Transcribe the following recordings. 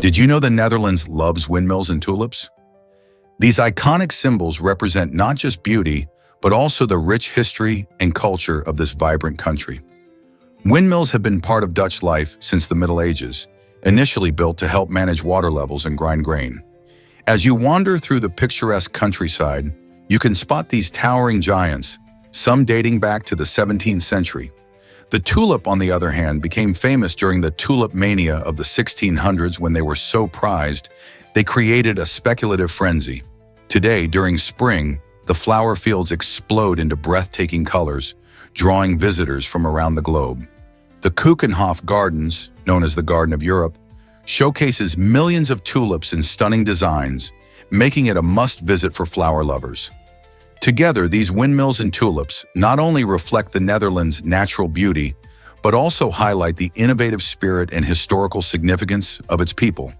Did you know the Netherlands loves windmills and tulips? These iconic symbols represent not just beauty, but also the rich history and culture of this vibrant country. Windmills have been part of Dutch life since the Middle Ages, initially built to help manage water levels and grind grain. As you wander through the picturesque countryside, you can spot these towering giants, some dating back to the 17th century. The tulip, on the other hand, became famous during the tulip mania of the 1600s when they were so prized, they created a speculative frenzy. Today, during spring, the flower fields explode into breathtaking colors, drawing visitors from around the globe. The Keukenhof Gardens, known as the Garden of Europe, showcases millions of tulips in stunning designs, making it a must-visit for flower lovers. Together, these windmills and tulips not only reflect the Netherlands' natural beauty, but also highlight the innovative spirit and historical significance of its people.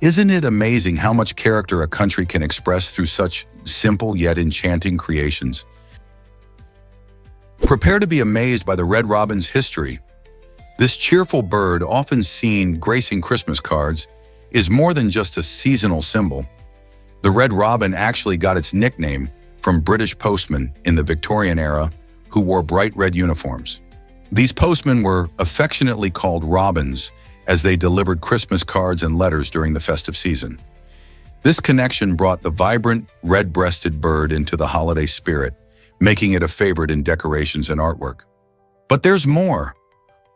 Isn't it amazing how much character a country can express through such simple yet enchanting creations? Prepare to be amazed by the red robin's history. This cheerful bird, often seen gracing Christmas cards, is more than just a seasonal symbol. The red robin actually got its nickname from British postmen in the Victorian era who wore bright red uniforms. These postmen were affectionately called robins as they delivered Christmas cards and letters during the festive season. This connection brought the vibrant, red-breasted bird into the holiday spirit, making it a favorite in decorations and artwork. But there's more.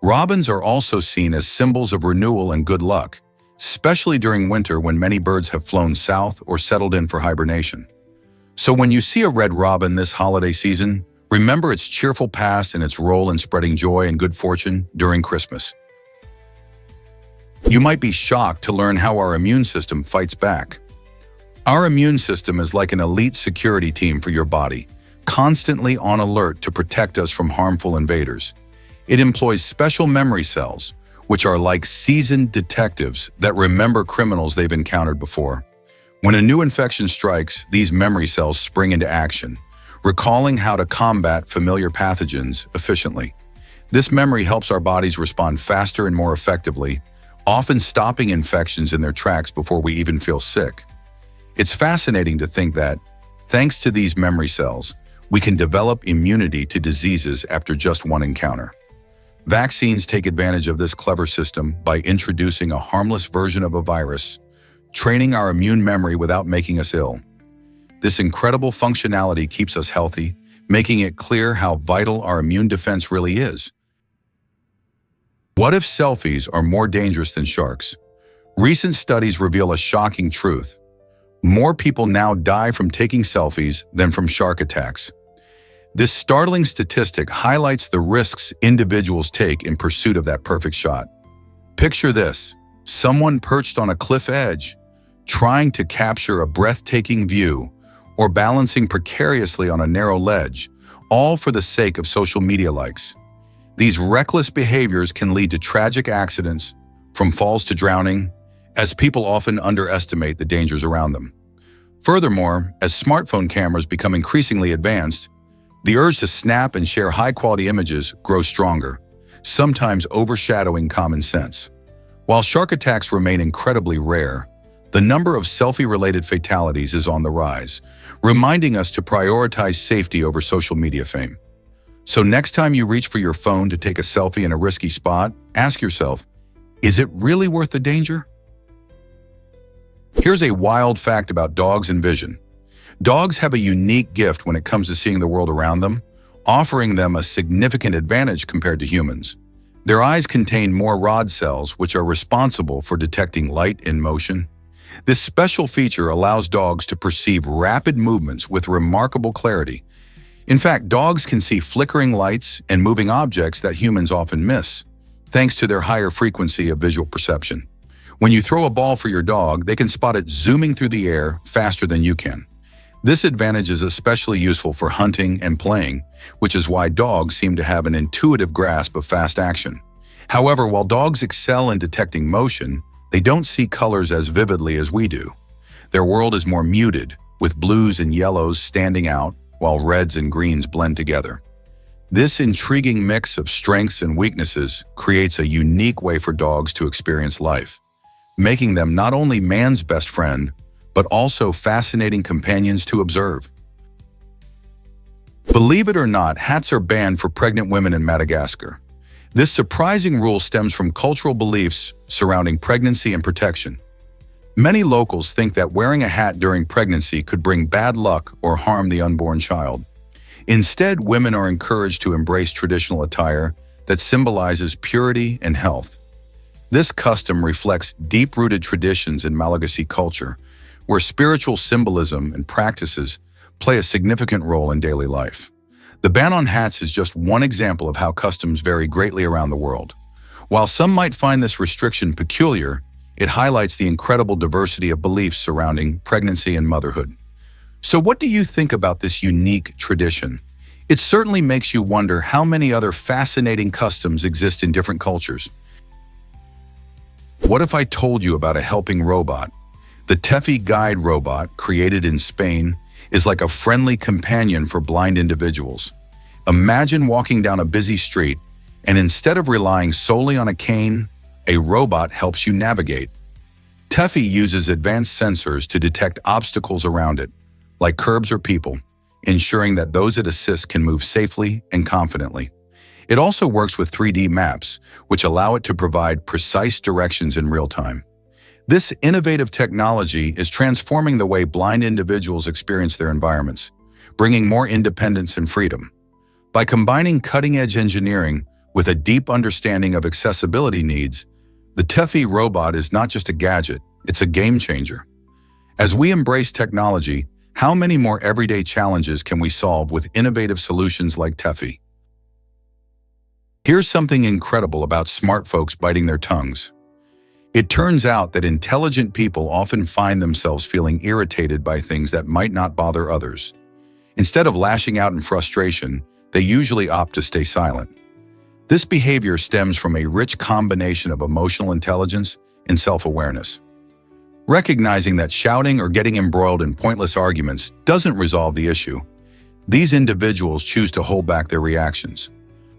Robins are also seen as symbols of renewal and good luck, especially during winter when many birds have flown south or settled in for hibernation. So when you see a red robin this holiday season, remember its cheerful past and its role in spreading joy and good fortune during Christmas. You might be shocked to learn how our immune system fights back. Our immune system is like an elite security team for your body, constantly on alert to protect us from harmful invaders. It employs special memory cells, which are like seasoned detectives that remember criminals they've encountered before. When a new infection strikes, these memory cells spring into action, recalling how to combat familiar pathogens efficiently. This memory helps our bodies respond faster and more effectively, often stopping infections in their tracks before we even feel sick. It's fascinating to think that, thanks to these memory cells, we can develop immunity to diseases after just one encounter. Vaccines take advantage of this clever system by introducing a harmless version of a virus, training our immune memory without making us ill. This incredible functionality keeps us healthy, making it clear how vital our immune defense really is. What if selfies are more dangerous than sharks? Recent studies reveal a shocking truth. More people now die from taking selfies than from shark attacks. This startling statistic highlights the risks individuals take in pursuit of that perfect shot. Picture this: someone perched on a cliff edge, trying to capture a breathtaking view, or balancing precariously on a narrow ledge, all for the sake of social media likes. These reckless behaviors can lead to tragic accidents, from falls to drowning, as people often underestimate the dangers around them. Furthermore, as smartphone cameras become increasingly advanced, the urge to snap and share high-quality images grows stronger, sometimes overshadowing common sense. While shark attacks remain incredibly rare, the number of selfie-related fatalities is on the rise, reminding us to prioritize safety over social media fame. So next time you reach for your phone to take a selfie in a risky spot, ask yourself, is it really worth the danger? Here's a wild fact about dogs and vision. Dogs have a unique gift when it comes to seeing the world around them, offering them a significant advantage compared to humans. Their eyes contain more rod cells, which are responsible for detecting light in motion. This special feature allows dogs to perceive rapid movements with remarkable clarity. In fact, dogs can see flickering lights and moving objects that humans often miss, thanks to their higher frequency of visual perception. When you throw a ball for your dog, they can spot it zooming through the air faster than you can. This advantage is especially useful for hunting and playing, which is why dogs seem to have an intuitive grasp of fast action. However, while dogs excel in detecting motion, they don't see colors as vividly as we do. Their world is more muted, with blues and yellows standing out, while reds and greens blend together. This intriguing mix of strengths and weaknesses creates a unique way for dogs to experience life, making them not only man's best friend, but also fascinating companions to observe. Believe it or not, hats are banned for pregnant women in Madagascar. This surprising rule stems from cultural beliefs surrounding pregnancy and protection. Many locals think that wearing a hat during pregnancy could bring bad luck or harm the unborn child. Instead, women are encouraged to embrace traditional attire that symbolizes purity and health. This custom reflects deep-rooted traditions in Malagasy culture, where spiritual symbolism and practices play a significant role in daily life. The ban on hats is just one example of how customs vary greatly around the world. While some might find this restriction peculiar, it highlights the incredible diversity of beliefs surrounding pregnancy and motherhood. So what do you think about this unique tradition? It certainly makes you wonder how many other fascinating customs exist in different cultures. What if I told you about a helping robot? The Tefi guide robot, created in Spain, is like a friendly companion for blind individuals. Imagine walking down a busy street, and instead of relying solely on a cane, a robot helps you navigate. Tefi uses advanced sensors to detect obstacles around it, like curbs or people, ensuring that those it assists can move safely and confidently. It also works with 3D maps, which allow it to provide precise directions in real time. This innovative technology is transforming the way blind individuals experience their environments, bringing more independence and freedom. By combining cutting-edge engineering with a deep understanding of accessibility needs, the Tefi robot is not just a gadget, it's a game changer. As we embrace technology, how many more everyday challenges can we solve with innovative solutions like Tefi? Here's something incredible about smart folks biting their tongues. It turns out that intelligent people often find themselves feeling irritated by things that might not bother others. Instead of lashing out in frustration, they usually opt to stay silent. This behavior stems from a rich combination of emotional intelligence and self-awareness. Recognizing that shouting or getting embroiled in pointless arguments doesn't resolve the issue, these individuals choose to hold back their reactions.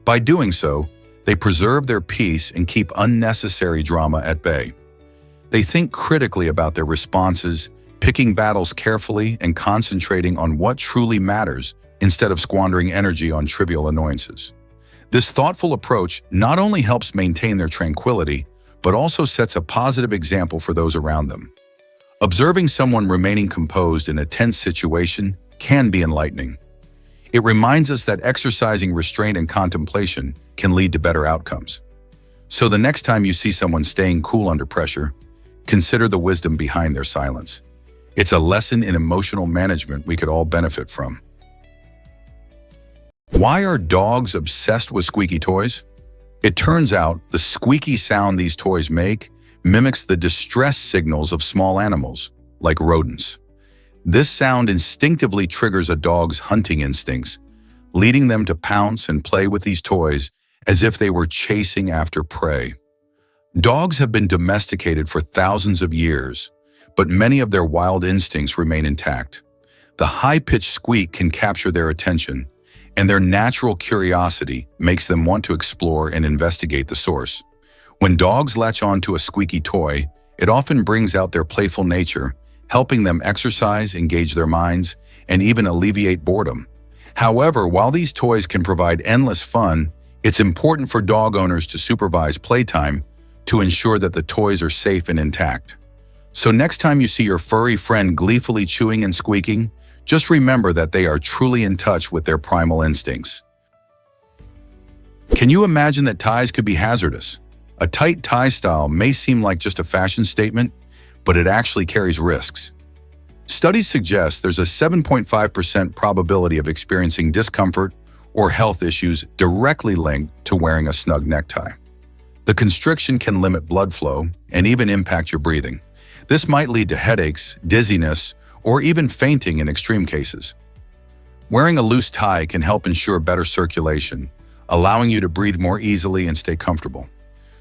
By doing so, they preserve their peace and keep unnecessary drama at bay. They think critically about their responses, picking battles carefully and concentrating on what truly matters instead of squandering energy on trivial annoyances. This thoughtful approach not only helps maintain their tranquility, but also sets a positive example for those around them. Observing someone remaining composed in a tense situation can be enlightening. It reminds us that exercising restraint and contemplation can lead to better outcomes. So the next time you see someone staying cool under pressure, consider the wisdom behind their silence. It's a lesson in emotional management we could all benefit from. Why are dogs obsessed with squeaky toys? It turns out the squeaky sound these toys make mimics the distress signals of small animals, like rodents. This sound instinctively triggers a dog's hunting instincts, leading them to pounce and play with these toys as if they were chasing after prey. Dogs have been domesticated for thousands of years, but many of their wild instincts remain intact. The high-pitched squeak can capture their attention, and their natural curiosity makes them want to explore and investigate the source. When dogs latch on to a squeaky toy, it often brings out their playful nature, helping them exercise, engage their minds, and even alleviate boredom. However, while these toys can provide endless fun, it's important for dog owners to supervise playtime to ensure that the toys are safe and intact. So next time you see your furry friend gleefully chewing and squeaking, just remember that they are truly in touch with their primal instincts. Can you imagine that ties could be hazardous? A tight tie style may seem like just a fashion statement, but it actually carries risks. Studies suggest there's a 7.5% probability of experiencing discomfort or health issues directly linked to wearing a snug necktie. The constriction can limit blood flow and even impact your breathing. This might lead to headaches, dizziness, or even fainting in extreme cases. Wearing a loose tie can help ensure better circulation, allowing you to breathe more easily and stay comfortable.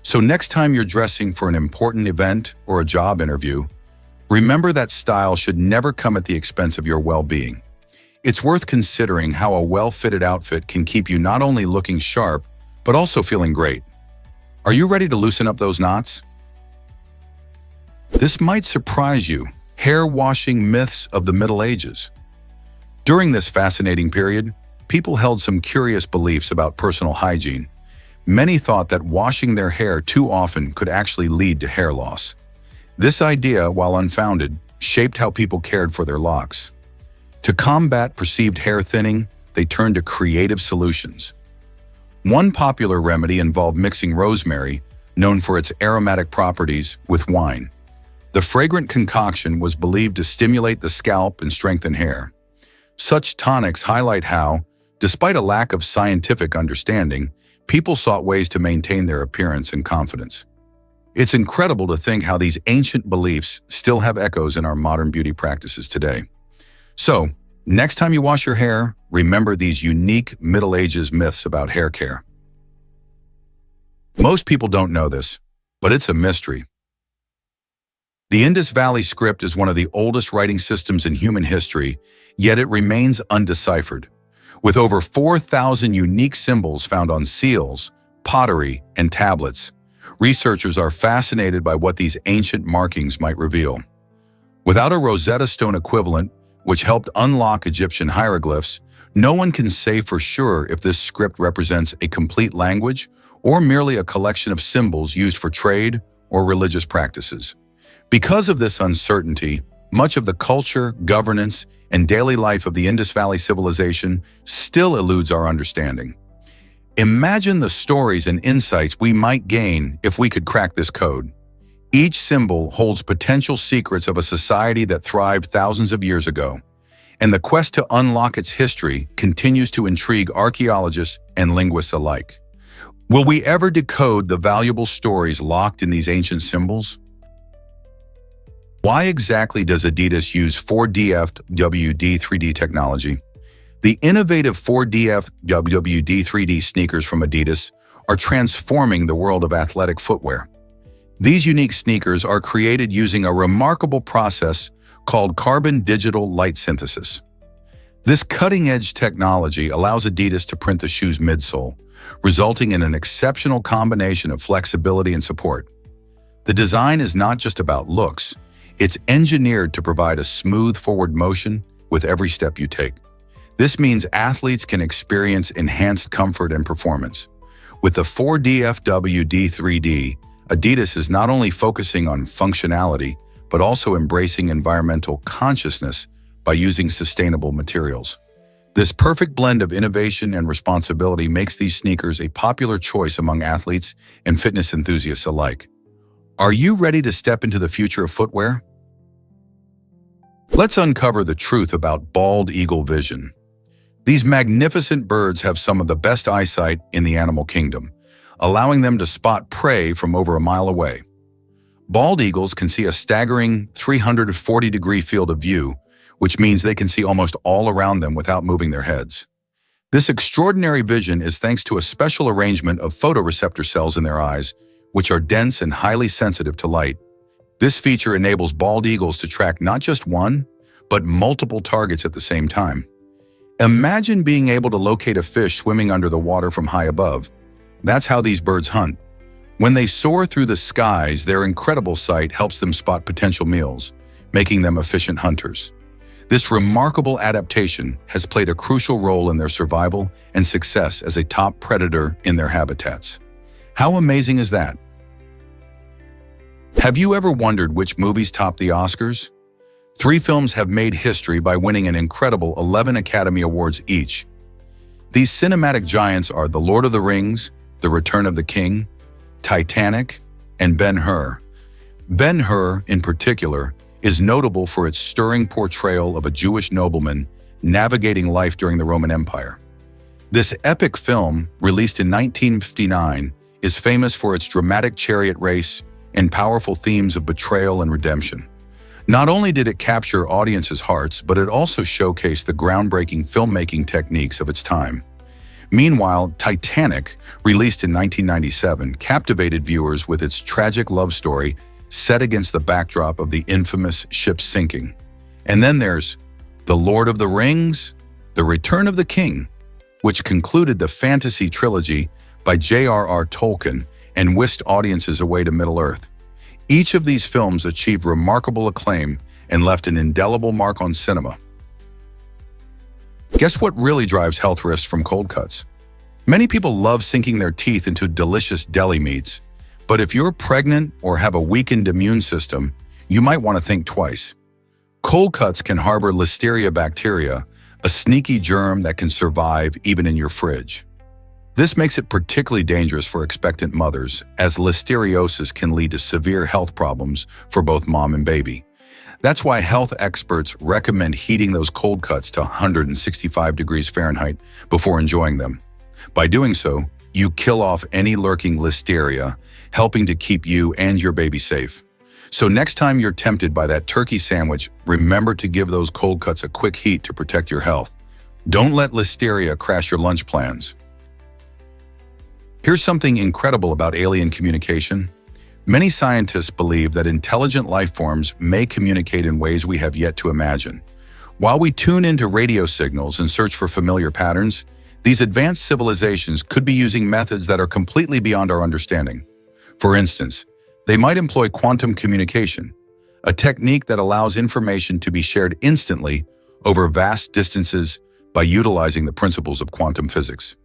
So next time you're dressing for an important event or a job interview, remember that style should never come at the expense of your well-being. It's worth considering how a well-fitted outfit can keep you not only looking sharp, but also feeling great. Are you ready to loosen up those knots? This might surprise you. Hair washing myths of the Middle Ages. During this fascinating period, people held some curious beliefs about personal hygiene. Many thought that washing their hair too often could actually lead to hair loss. This idea, while unfounded, shaped how people cared for their locks. To combat perceived hair thinning, they turned to creative solutions. One popular remedy involved mixing rosemary, known for its aromatic properties, with wine. The fragrant concoction was believed to stimulate the scalp and strengthen hair. Such tonics highlight how, despite a lack of scientific understanding, people sought ways to maintain their appearance and confidence. It's incredible to think how these ancient beliefs still have echoes in our modern beauty practices today. So, next time you wash your hair, remember these unique Middle Ages myths about hair care. Most people don't know this, but it's a mystery. The Indus Valley Script is one of the oldest writing systems in human history, yet it remains undeciphered. With over 4,000 unique symbols found on seals, pottery, and tablets, researchers are fascinated by what these ancient markings might reveal. Without a Rosetta Stone equivalent, which helped unlock Egyptian hieroglyphs, no one can say for sure if this script represents a complete language or merely a collection of symbols used for trade or religious practices. Because of this uncertainty, much of the culture, governance, and daily life of the Indus Valley civilization still eludes our understanding. Imagine the stories and insights we might gain if we could crack this code. Each symbol holds potential secrets of a society that thrived thousands of years ago, and the quest to unlock its history continues to intrigue archaeologists and linguists alike. Will we ever decode the valuable stories locked in these ancient symbols? Why exactly does Adidas use 4DFWD 3D technology? The innovative 4DFWD 3D sneakers from Adidas are transforming the world of athletic footwear. These unique sneakers are created using a remarkable process called carbon digital light synthesis. This cutting-edge technology allows Adidas to print the shoe's midsole, resulting in an exceptional combination of flexibility and support. The design is not just about looks. It's engineered to provide a smooth forward motion with every step you take. This means athletes can experience enhanced comfort and performance. With the 4DFWD 3D, Adidas is not only focusing on functionality, but also embracing environmental consciousness by using sustainable materials. This perfect blend of innovation and responsibility makes these sneakers a popular choice among athletes and fitness enthusiasts alike. Are you ready to step into the future of footwear? Let's uncover the truth about bald eagle vision. These magnificent birds have some of the best eyesight in the animal kingdom, allowing them to spot prey from over a mile away. Bald eagles can see a staggering 340-degree field of view, which means they can see almost all around them without moving their heads. This extraordinary vision is thanks to a special arrangement of photoreceptor cells in their eyes, which are dense and highly sensitive to light. This feature enables bald eagles to track not just one, but multiple targets at the same time. Imagine being able to locate a fish swimming under the water from high above. That's how these birds hunt. When they soar through the skies, their incredible sight helps them spot potential meals, making them efficient hunters. This remarkable adaptation has played a crucial role in their survival and success as a top predator in their habitats. How amazing is that? Have you ever wondered which movies topped the Oscars? 3 films have made history by winning an incredible 11 Academy Awards each. These cinematic giants are The Lord of the Rings, The Return of the King, Titanic, and Ben-Hur. Ben-Hur, in particular, is notable for its stirring portrayal of a Jewish nobleman navigating life during the Roman Empire. This epic film, released in 1959, is famous for its dramatic chariot race and powerful themes of betrayal and redemption. Not only did it capture audiences' hearts, but it also showcased the groundbreaking filmmaking techniques of its time. Meanwhile, Titanic, released in 1997, captivated viewers with its tragic love story set against the backdrop of the infamous ship's sinking. And then there's The Lord of the Rings, The Return of the King, which concluded the fantasy trilogy by J.R.R. Tolkien and whisked audiences away to Middle-earth. Each of these films achieved remarkable acclaim and left an indelible mark on cinema. Guess what really drives health risks from cold cuts? Many people love sinking their teeth into delicious deli meats, but if you're pregnant or have a weakened immune system, you might want to think twice. Cold cuts can harbor Listeria bacteria, a sneaky germ that can survive even in your fridge. This makes it particularly dangerous for expectant mothers, as listeriosis can lead to severe health problems for both mom and baby. That's why health experts recommend heating those cold cuts to 165 degrees Fahrenheit before enjoying them. By doing so, you kill off any lurking listeria, helping to keep you and your baby safe. So next time you're tempted by that turkey sandwich, remember to give those cold cuts a quick heat to protect your health. Don't let listeria crash your lunch plans. Here's something incredible about alien communication. Many scientists believe that intelligent life forms may communicate in ways we have yet to imagine. While we tune into radio signals and search for familiar patterns, these advanced civilizations could be using methods that are completely beyond our understanding. For instance, they might employ quantum communication, a technique that allows information to be shared instantly over vast distances by utilizing the principles of quantum physics.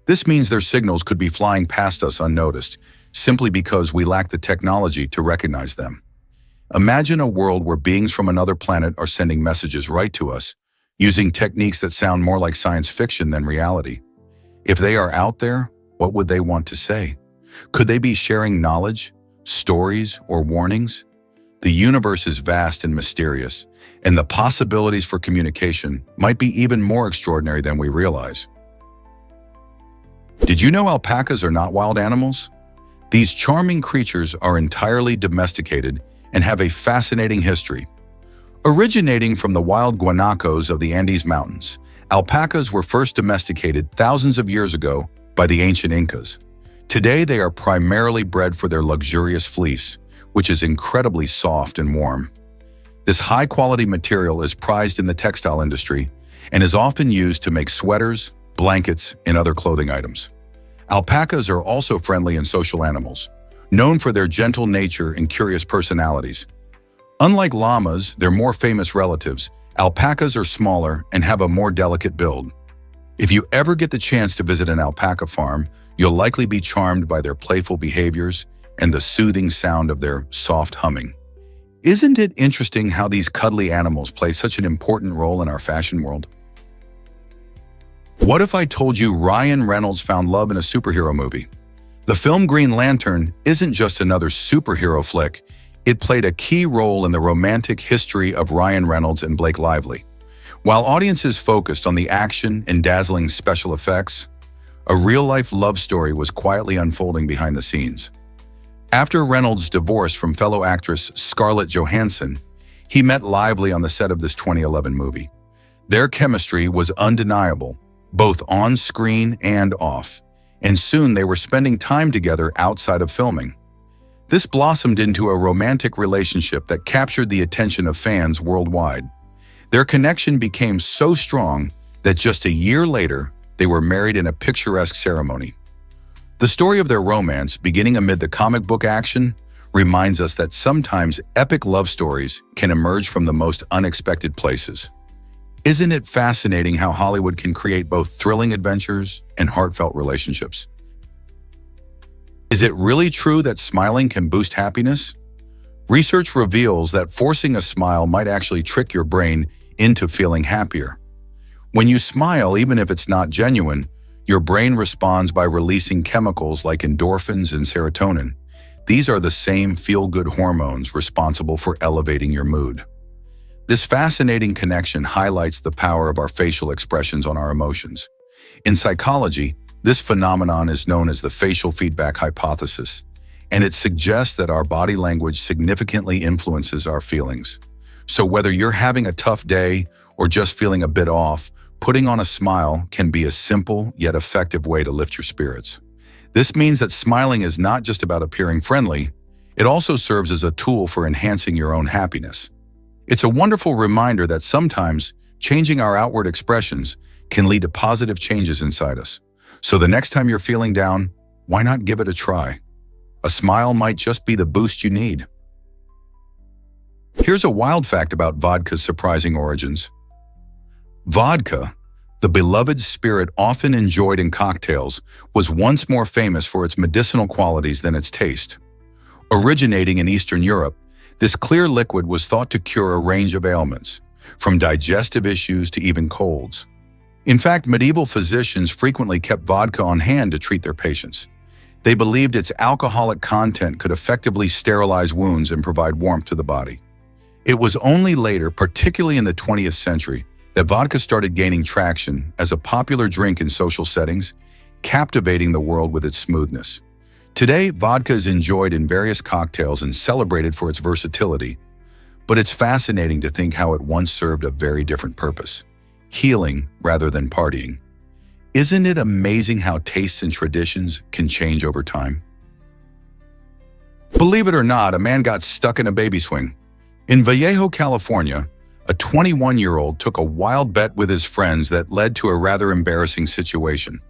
This means their signals could be flying past us unnoticed, simply because we lack the technology to recognize them. Imagine a world where beings from another planet are sending messages right to us, using techniques that sound more like science fiction than reality. If they are out there, what would they want to say? Could they be sharing knowledge, stories, or warnings? The universe is vast and mysterious, and the possibilities for communication might be even more extraordinary than we realize. Did you know alpacas are not wild animals? These charming creatures are entirely domesticated and have a fascinating history. Originating from the wild guanacos of the Andes Mountains, alpacas were first domesticated thousands of years ago by the ancient Incas. Today, they are primarily bred for their luxurious fleece, which is incredibly soft and warm. This high-quality material is prized in the textile industry and is often used to make sweaters, blankets, and other clothing items. Alpacas are also friendly and social animals, known for their gentle nature and curious personalities. Unlike llamas, their more famous relatives, alpacas are smaller and have a more delicate build. If you ever get the chance to visit an alpaca farm, you'll likely be charmed by their playful behaviors and the soothing sound of their soft humming. Isn't it interesting how these cuddly animals play such an important role in our fashion world? What if I told you Ryan Reynolds found love in a superhero movie? The film Green Lantern isn't just another superhero flick. It played a key role in the romantic history of Ryan Reynolds and Blake Lively. While audiences focused on the action and dazzling special effects, a real-life love story was quietly unfolding behind the scenes. After Reynolds divorced from fellow actress Scarlett Johansson, he met Lively on the set of this 2011 movie. Their chemistry was undeniable, both on screen and off, and soon they were spending time together outside of filming. This blossomed into a romantic relationship that captured the attention of fans worldwide. Their connection became so strong that just a year later, they were married in a picturesque ceremony. The story of their romance, beginning amid the comic book action, reminds us that sometimes epic love stories can emerge from the most unexpected places. Isn't it fascinating how Hollywood can create both thrilling adventures and heartfelt relationships? Is it really true that smiling can boost happiness? Research reveals that forcing a smile might actually trick your brain into feeling happier. When you smile, even if it's not genuine, your brain responds by releasing chemicals like endorphins and serotonin. These are the same feel-good hormones responsible for elevating your mood. This fascinating connection highlights the power of our facial expressions on our emotions. In psychology, this phenomenon is known as the facial feedback hypothesis, and it suggests that our body language significantly influences our feelings. So whether you're having a tough day or just feeling a bit off, putting on a smile can be a simple yet effective way to lift your spirits. This means that smiling is not just about appearing friendly, it also serves as a tool for enhancing your own happiness. It's a wonderful reminder that sometimes changing our outward expressions can lead to positive changes inside us. So the next time you're feeling down, why not give it a try? A smile might just be the boost you need. Here's a wild fact about vodka's surprising origins. Vodka, the beloved spirit often enjoyed in cocktails, was once more famous for its medicinal qualities than its taste. Originating in Eastern Europe, this clear liquid was thought to cure a range of ailments, from digestive issues to even colds. In fact, medieval physicians frequently kept vodka on hand to treat their patients. They believed its alcoholic content could effectively sterilize wounds and provide warmth to the body. It was only later, particularly in the 20th century, that vodka started gaining traction as a popular drink in social settings, captivating the world with its smoothness. Today, vodka is enjoyed in various cocktails and celebrated for its versatility, but it's fascinating to think how it once served a very different purpose: healing rather than partying. Isn't it amazing how tastes and traditions can change over time? Believe it or not, a man got stuck in a baby swing. In Vallejo, California, a 21-year-old took a wild bet with his friends that led to a rather embarrassing situation.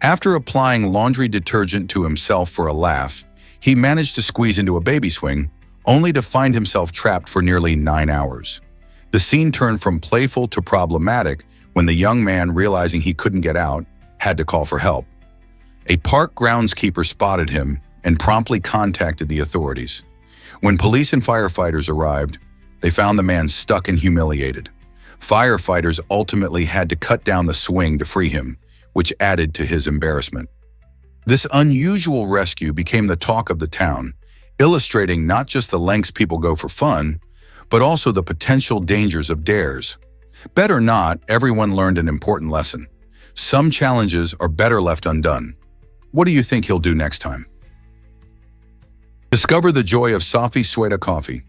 After applying laundry detergent to himself for a laugh, he managed to squeeze into a baby swing, only to find himself trapped for nearly 9 hours. The scene turned from playful to problematic when the young man, realizing he couldn't get out, had to call for help. A park groundskeeper spotted him and promptly contacted the authorities. When police and firefighters arrived, they found the man stuck and humiliated. Firefighters ultimately had to cut down the swing to free him, which added to his embarrassment. This unusual rescue became the talk of the town, illustrating not just the lengths people go for fun, but also the potential dangers of dares. Bet or not, everyone learned an important lesson. Some challenges are better left undone. What do you think he'll do next time? Discover the joy of Safi Sueda coffee.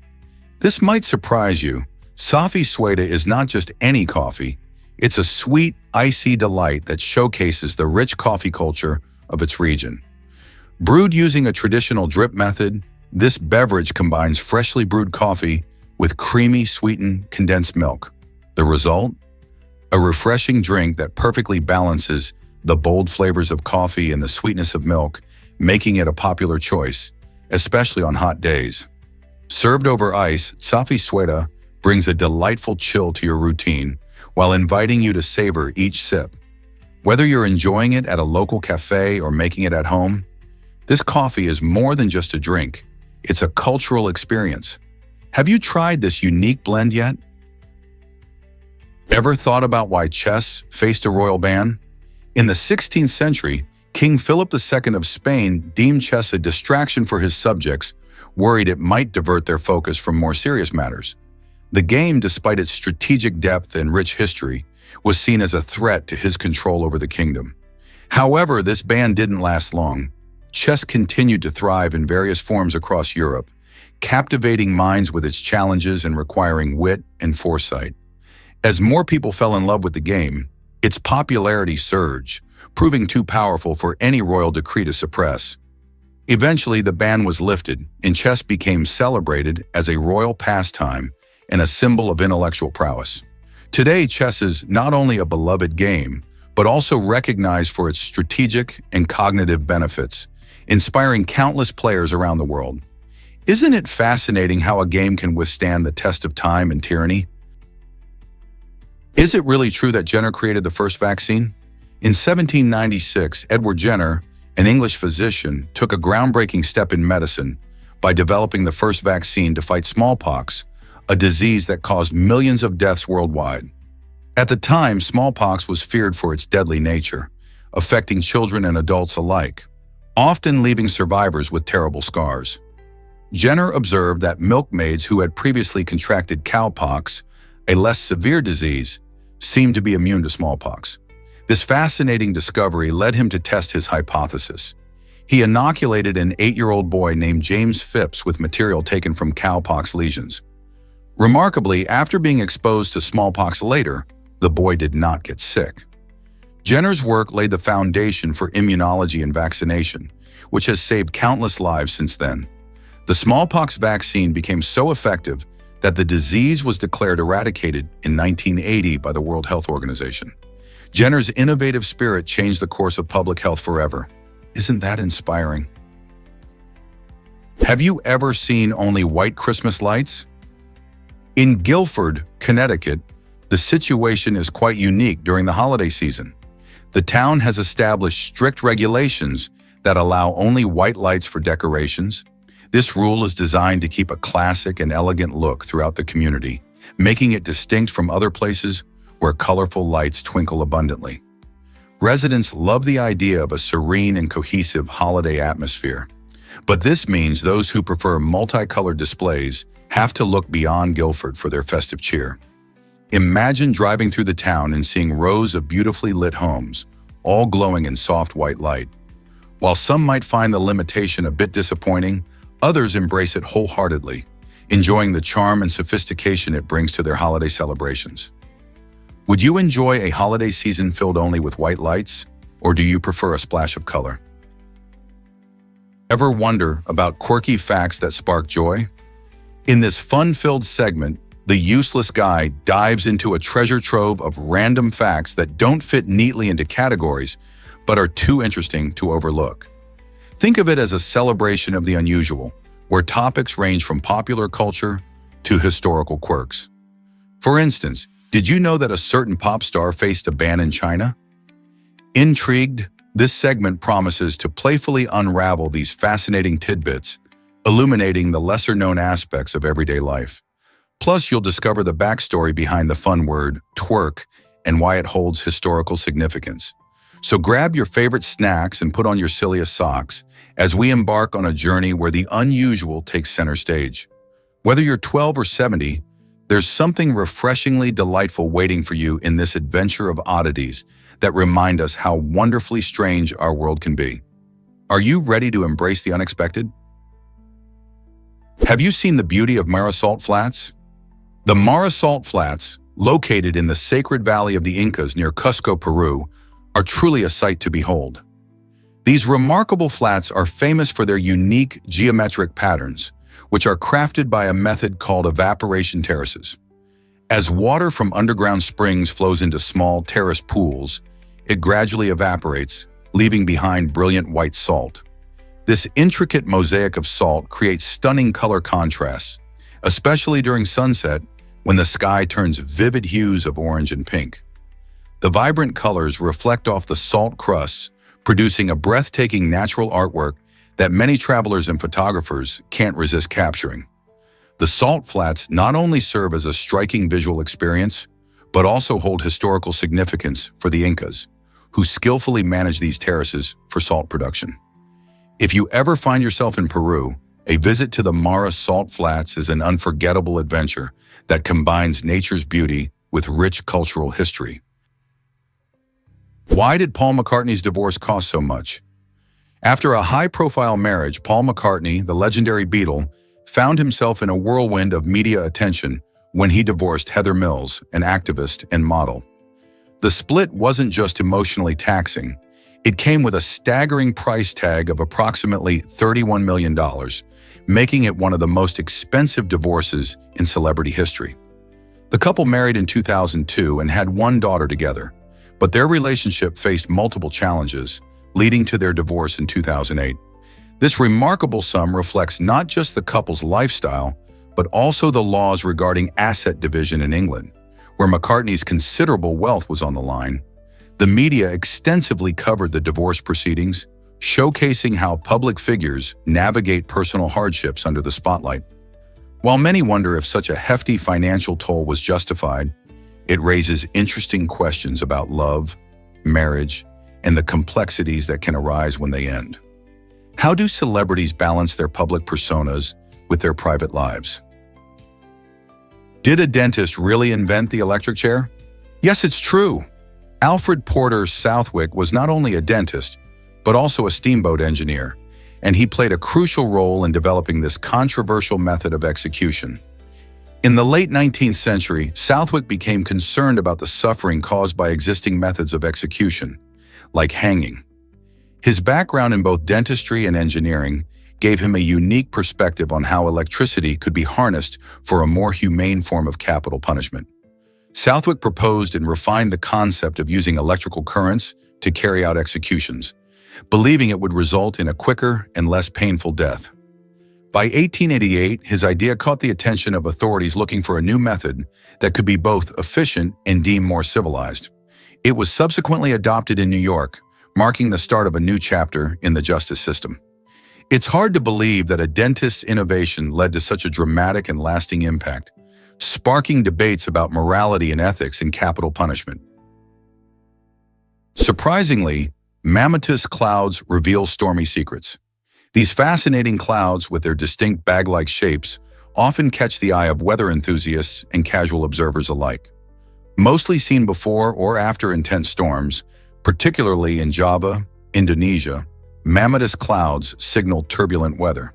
This might surprise you. Safi Sueda is not just any coffee. It's a sweet, icy delight that showcases the rich coffee culture of its region. Brewed using a traditional drip method, this beverage combines freshly brewed coffee with creamy, sweetened, condensed milk. The result? A refreshing drink that perfectly balances the bold flavors of coffee and the sweetness of milk, making it a popular choice, especially on hot days. Served over ice, Safi Sueda brings a delightful chill to your routine while inviting you to savor each sip. Whether you're enjoying it at a local cafe or making it at home, this coffee is more than just a drink. It's a cultural experience. Have you tried this unique blend yet? Ever thought about why chess faced a royal ban? In the 16th century, King Philip II of Spain deemed chess a distraction for his subjects, worried it might divert their focus from more serious matters. The game, despite its strategic depth and rich history, was seen as a threat to his control over the kingdom. However, this ban didn't last long. Chess continued to thrive in various forms across Europe, captivating minds with its challenges and requiring wit and foresight. As more people fell in love with the game, its popularity surged, proving too powerful for any royal decree to suppress. Eventually, the ban was lifted, and chess became celebrated as a royal pastime and a symbol of intellectual prowess. Today, chess is not only a beloved game, but also recognized for its strategic and cognitive benefits, inspiring countless players around the world. Isn't it fascinating how a game can withstand the test of time and tyranny? Is it really true that Jenner created the first vaccine? In 1796, Edward Jenner, an English physician, took a groundbreaking step in medicine by developing the first vaccine to fight smallpox, a disease that caused millions of deaths worldwide. At the time, smallpox was feared for its deadly nature, affecting children and adults alike, often leaving survivors with terrible scars. Jenner observed that milkmaids who had previously contracted cowpox, a less severe disease, seemed to be immune to smallpox. This fascinating discovery led him to test his hypothesis. He inoculated an 8-year-old boy named James Phipps with material taken from cowpox lesions. Remarkably, after being exposed to smallpox later, the boy did not get sick. Jenner's work laid the foundation for immunology and vaccination, which has saved countless lives since then. The smallpox vaccine became so effective that the disease was declared eradicated in 1980 by the World Health Organization. Jenner's innovative spirit changed the course of public health forever. Isn't that inspiring? Have you ever seen only white Christmas lights? In Guilford, Connecticut, the situation is quite unique during the holiday season. The town has established strict regulations that allow only white lights for decorations. This rule is designed to keep a classic and elegant look throughout the community, making it distinct from other places where colorful lights twinkle abundantly. Residents love the idea of a serene and cohesive holiday atmosphere. But this means those who prefer multicolored displays have to look beyond Guilford for their festive cheer. Imagine driving through the town and seeing rows of beautifully lit homes, all glowing in soft white light. While some might find the limitation a bit disappointing, others embrace it wholeheartedly, enjoying the charm and sophistication it brings to their holiday celebrations. Would you enjoy a holiday season filled only with white lights, or do you prefer a splash of color? Ever wonder about quirky facts that spark joy? In this fun-filled segment, the Useless Guy dives into a treasure trove of random facts that don't fit neatly into categories, but are too interesting to overlook. Think of it as a celebration of the unusual, where topics range from popular culture to historical quirks. For instance, did you know that a certain pop star faced a ban in China? Intrigued, this segment promises to playfully unravel these fascinating tidbits, illuminating the lesser-known aspects of everyday life. Plus, you'll discover the backstory behind the fun word, twerk, and why it holds historical significance. So grab your favorite snacks and put on your silliest socks as we embark on a journey where the unusual takes center stage. Whether you're 12 or 70, there's something refreshingly delightful waiting for you in this adventure of oddities that remind us how wonderfully strange our world can be. Are you ready to embrace the unexpected? Have you seen the beauty of Mara Salt Flats? The Mara Salt Flats, located in the sacred valley of the Incas near Cusco, Peru, are truly a sight to behold. These remarkable flats are famous for their unique geometric patterns, which are crafted by a method called evaporation terraces. As water from underground springs flows into small terraced pools, it gradually evaporates, leaving behind brilliant white salt. This intricate mosaic of salt creates stunning color contrasts, especially during sunset when the sky turns vivid hues of orange and pink. The vibrant colors reflect off the salt crusts, producing a breathtaking natural artwork that many travelers and photographers can't resist capturing. The salt flats not only serve as a striking visual experience, but also hold historical significance for the Incas, who skillfully managed these terraces for salt production. If you ever find yourself in Peru, a visit to the Mara Salt Flats is an unforgettable adventure that combines nature's beauty with rich cultural history. Why did Paul McCartney's divorce cost so much? After a high-profile marriage, Paul McCartney, the legendary Beatle, found himself in a whirlwind of media attention when he divorced Heather Mills, an activist and model. The split wasn't just emotionally taxing. It came with a staggering price tag of approximately $31 million, making it one of the most expensive divorces in celebrity history. The couple married in 2002 and had one daughter together, but their relationship faced multiple challenges, leading to their divorce in 2008. This remarkable sum reflects not just the couple's lifestyle, but also the laws regarding asset division in England, where McCartney's considerable wealth was on the line. The media extensively covered the divorce proceedings, showcasing how public figures navigate personal hardships under the spotlight. While many wonder if such a hefty financial toll was justified, it raises interesting questions about love, marriage, and the complexities that can arise when they end. How do celebrities balance their public personas with their private lives? Did a dentist really invent the electric chair? Yes, it's true. Alfred Porter Southwick was not only a dentist, but also a steamboat engineer, and he played a crucial role in developing this controversial method of execution. In the late 19th century, Southwick became concerned about the suffering caused by existing methods of execution, like hanging. His background in both dentistry and engineering gave him a unique perspective on how electricity could be harnessed for a more humane form of capital punishment. Southwick proposed and refined the concept of using electrical currents to carry out executions, believing it would result in a quicker and less painful death. By 1888, his idea caught the attention of authorities looking for a new method that could be both efficient and deemed more civilized. It was subsequently adopted in New York, marking the start of a new chapter in the justice system. It's hard to believe that a dentist's innovation led to such a dramatic and lasting impact, sparking debates about morality and ethics in capital punishment. Surprisingly, mammatus clouds reveal stormy secrets. These fascinating clouds, with their distinct bag-like shapes, often catch the eye of weather enthusiasts and casual observers alike. Mostly seen before or after intense storms, particularly in Java, Indonesia, mammatus clouds signal turbulent weather.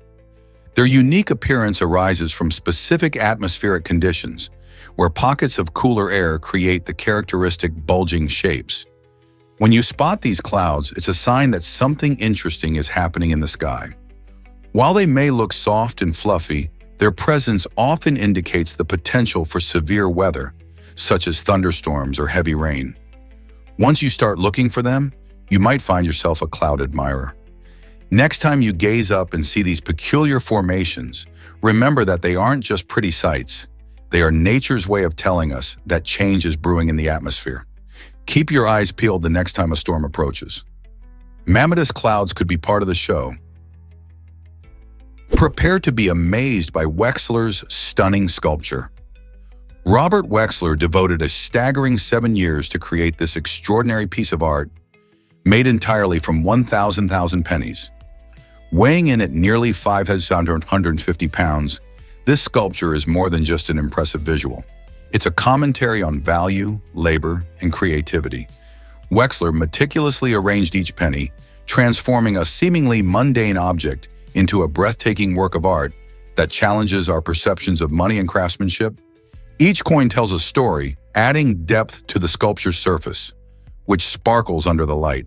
Their unique appearance arises from specific atmospheric conditions, where pockets of cooler air create the characteristic bulging shapes. When you spot these clouds, it's a sign that something interesting is happening in the sky. While they may look soft and fluffy, their presence often indicates the potential for severe weather, such as thunderstorms or heavy rain. Once you start looking for them, you might find yourself a cloud admirer. Next time you gaze up and see these peculiar formations, remember that they aren't just pretty sights. They are nature's way of telling us that change is brewing in the atmosphere. Keep your eyes peeled the next time a storm approaches. Mammatus clouds could be part of the show. Prepare to be amazed by Wexler's stunning sculpture. Robert Wexler devoted a staggering 7 years to create this extraordinary piece of art, made entirely from 1,000 pennies. Weighing in at nearly 550 pounds, this sculpture is more than just an impressive visual. It's a commentary on value, labor, and creativity. Wexler meticulously arranged each penny, transforming a seemingly mundane object into a breathtaking work of art that challenges our perceptions of money and craftsmanship. Each coin tells a story, adding depth to the sculpture's surface, which sparkles under the light.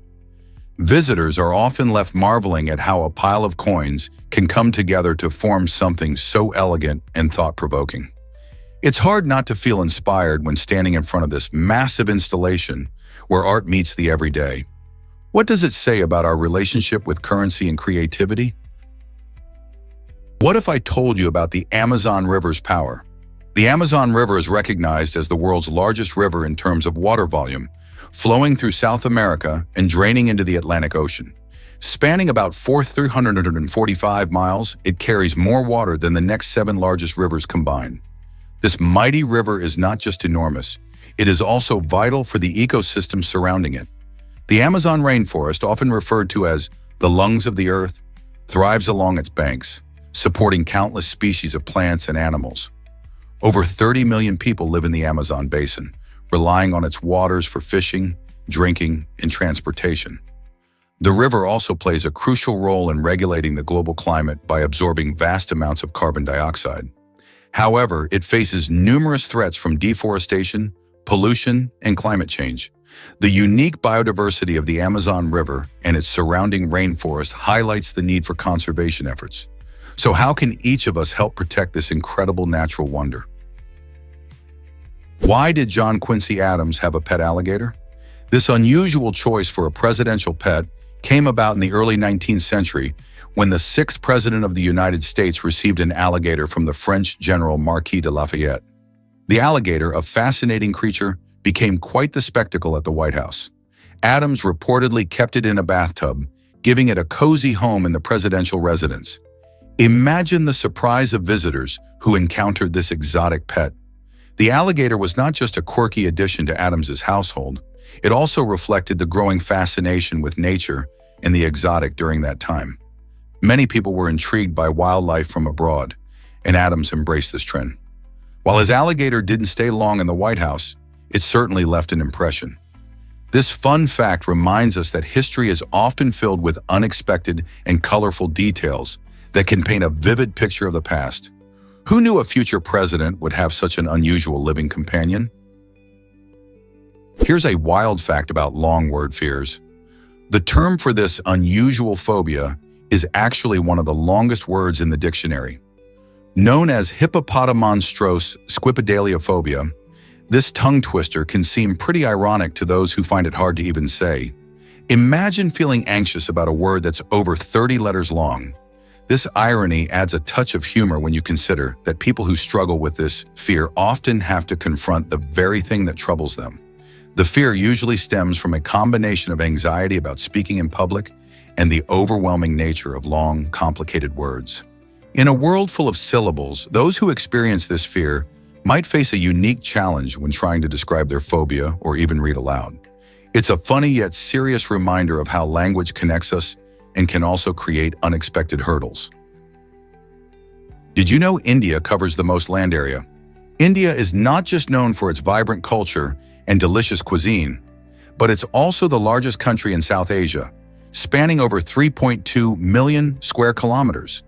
Visitors are often left marveling at how a pile of coins can come together to form something so elegant and thought-provoking. It's hard not to feel inspired when standing in front of this massive installation where art meets the everyday. What does it say about our relationship with currency and creativity? What if I told you about the Amazon River's power? The Amazon River is recognized as the world's largest river in terms of water volume, flowing through South America and draining into the Atlantic Ocean. Spanning about 345 miles, it carries more water than the next 7 largest rivers combined. This mighty river is not just enormous, it is also vital for the ecosystem surrounding it. The Amazon rainforest, often referred to as the lungs of the earth, thrives along its banks, supporting countless species of plants and animals. Over 30 million people live in the Amazon basin, relying on its waters for fishing, drinking, and transportation. The river also plays a crucial role in regulating the global climate by absorbing vast amounts of carbon dioxide. However, it faces numerous threats from deforestation, pollution, and climate change. The unique biodiversity of the Amazon River and its surrounding rainforest highlights the need for conservation efforts. So how can each of us help protect this incredible natural wonder? Why did John Quincy Adams have a pet alligator? This unusual choice for a presidential pet came about in the early 19th century when the 6th President of the United States received an alligator from the French General Marquis de Lafayette. The alligator, a fascinating creature, became quite the spectacle at the White House. Adams reportedly kept it in a bathtub, giving it a cozy home in the presidential residence. Imagine the surprise of visitors who encountered this exotic pet. The alligator was not just a quirky addition to Adams's household, it also reflected the growing fascination with nature and the exotic during that time. Many people were intrigued by wildlife from abroad, and Adams embraced this trend. While his alligator didn't stay long in the White House, it certainly left an impression. This fun fact reminds us that history is often filled with unexpected and colorful details that can paint a vivid picture of the past. Who knew a future president would have such an unusual living companion? Here's a wild fact about long word fears. The term for this unusual phobia is actually one of the longest words in the dictionary. Known as hippopotamonstrose squipedaliophobia, this tongue twister can seem pretty ironic to those who find it hard to even say. Imagine feeling anxious about a word that's over 30 letters long. This irony adds a touch of humor when you consider that people who struggle with this fear often have to confront the very thing that troubles them. The fear usually stems from a combination of anxiety about speaking in public and the overwhelming nature of long, complicated words. In a world full of syllables, those who experience this fear might face a unique challenge when trying to describe their phobia or even read aloud. It's a funny yet serious reminder of how language connects us and can also create unexpected hurdles. Did you know India covers the most land area? India is not just known for its vibrant culture and delicious cuisine, but it's also the largest country in South Asia, spanning over 3.2 million square kilometers.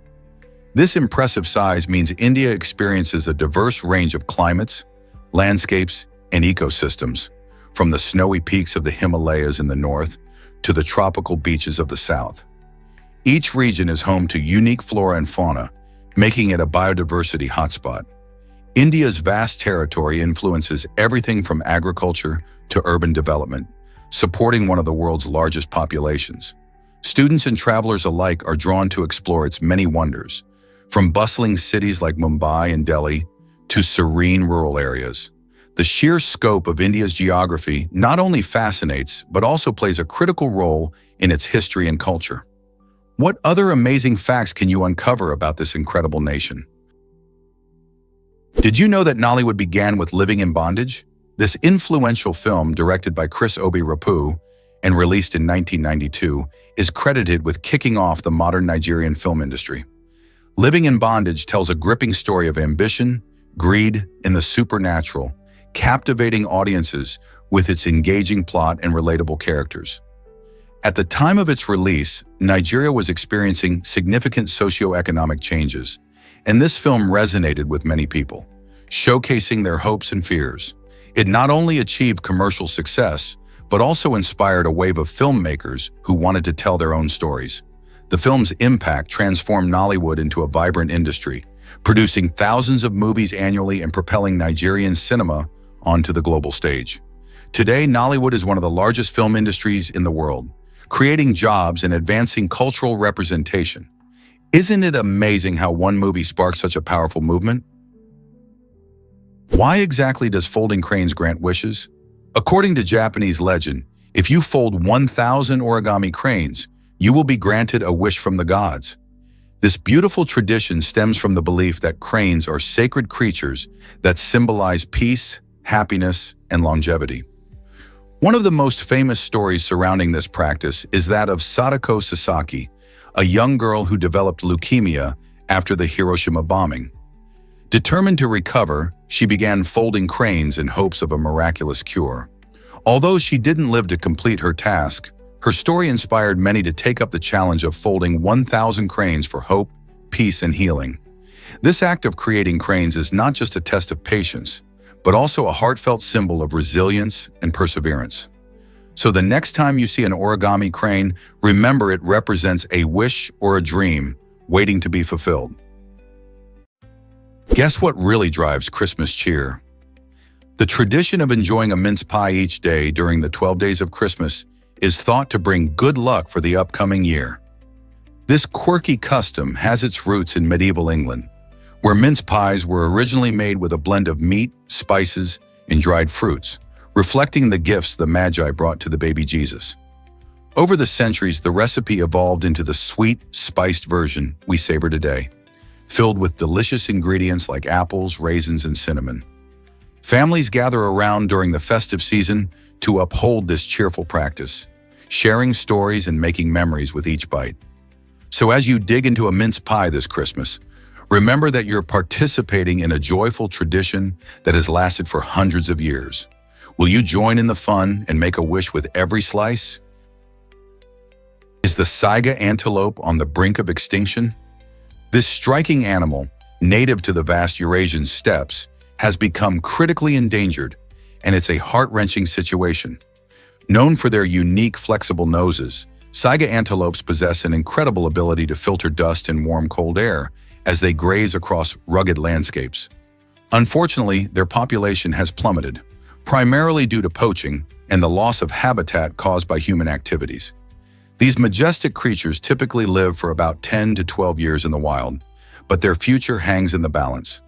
This impressive size means India experiences a diverse range of climates, landscapes, and ecosystems, from the snowy peaks of the Himalayas in the north to the tropical beaches of the south. Each region is home to unique flora and fauna, making it a biodiversity hotspot. India's vast territory influences everything from agriculture to urban development, supporting one of the world's largest populations. Students and travelers alike are drawn to explore its many wonders, from bustling cities like Mumbai and Delhi to serene rural areas. The sheer scope of India's geography not only fascinates, but also plays a critical role in its history and culture. What other amazing facts can you uncover about this incredible nation? Did you know that Nollywood began with Living in Bondage? This influential film, directed by Chris Obi-Rapu and released in 1992, is credited with kicking off the modern Nigerian film industry. Living in Bondage tells a gripping story of ambition, greed, and the supernatural, captivating audiences with its engaging plot and relatable characters. At the time of its release, Nigeria was experiencing significant socioeconomic changes, and this film resonated with many people, showcasing their hopes and fears. It not only achieved commercial success, but also inspired a wave of filmmakers who wanted to tell their own stories. The film's impact transformed Nollywood into a vibrant industry, producing thousands of movies annually and propelling Nigerian cinema onto the global stage. Today, Nollywood is one of the largest film industries in the world, creating jobs and advancing cultural representation. Isn't it amazing how one movie sparked such a powerful movement? Why exactly does folding cranes grant wishes? According to Japanese legend, if you fold 1,000 origami cranes, you will be granted a wish from the gods. This beautiful tradition stems from the belief that cranes are sacred creatures that symbolize peace, happiness, and longevity. One of the most famous stories surrounding this practice is that of Sadako Sasaki, a young girl who developed leukemia after the Hiroshima bombing. Determined to recover, she began folding cranes in hopes of a miraculous cure. Although she didn't live to complete her task, her story inspired many to take up the challenge of folding 1,000 cranes for hope, peace, and healing. This act of creating cranes is not just a test of patience, but also a heartfelt symbol of resilience and perseverance. So the next time you see an origami crane, remember it represents a wish or a dream waiting to be fulfilled. Guess what really drives Christmas cheer? The tradition of enjoying a mince pie each day during the 12 days of Christmas is thought to bring good luck for the upcoming year. This quirky custom has its roots in medieval England, where mince pies were originally made with a blend of meat, spices, and dried fruits, reflecting the gifts the Magi brought to the baby Jesus. Over the centuries, the recipe evolved into the sweet, spiced version we savor today, filled with delicious ingredients like apples, raisins, and cinnamon. Families gather around during the festive season to uphold this cheerful practice, sharing stories and making memories with each bite. So as you dig into a mince pie this Christmas, remember that you're participating in a joyful tradition that has lasted for hundreds of years. Will you join in the fun and make a wish with every slice? Is the saiga antelope on the brink of extinction? This striking animal, native to the vast Eurasian steppes, has become critically endangered, and it's a heart-wrenching situation. Known for their unique, flexible noses, saiga antelopes possess an incredible ability to filter dust and warm, cold air as they graze across rugged landscapes. Unfortunately, their population has plummeted, primarily due to poaching and the loss of habitat caused by human activities. These majestic creatures typically live for about 10 to 12 years in the wild, but their future hangs in the balance.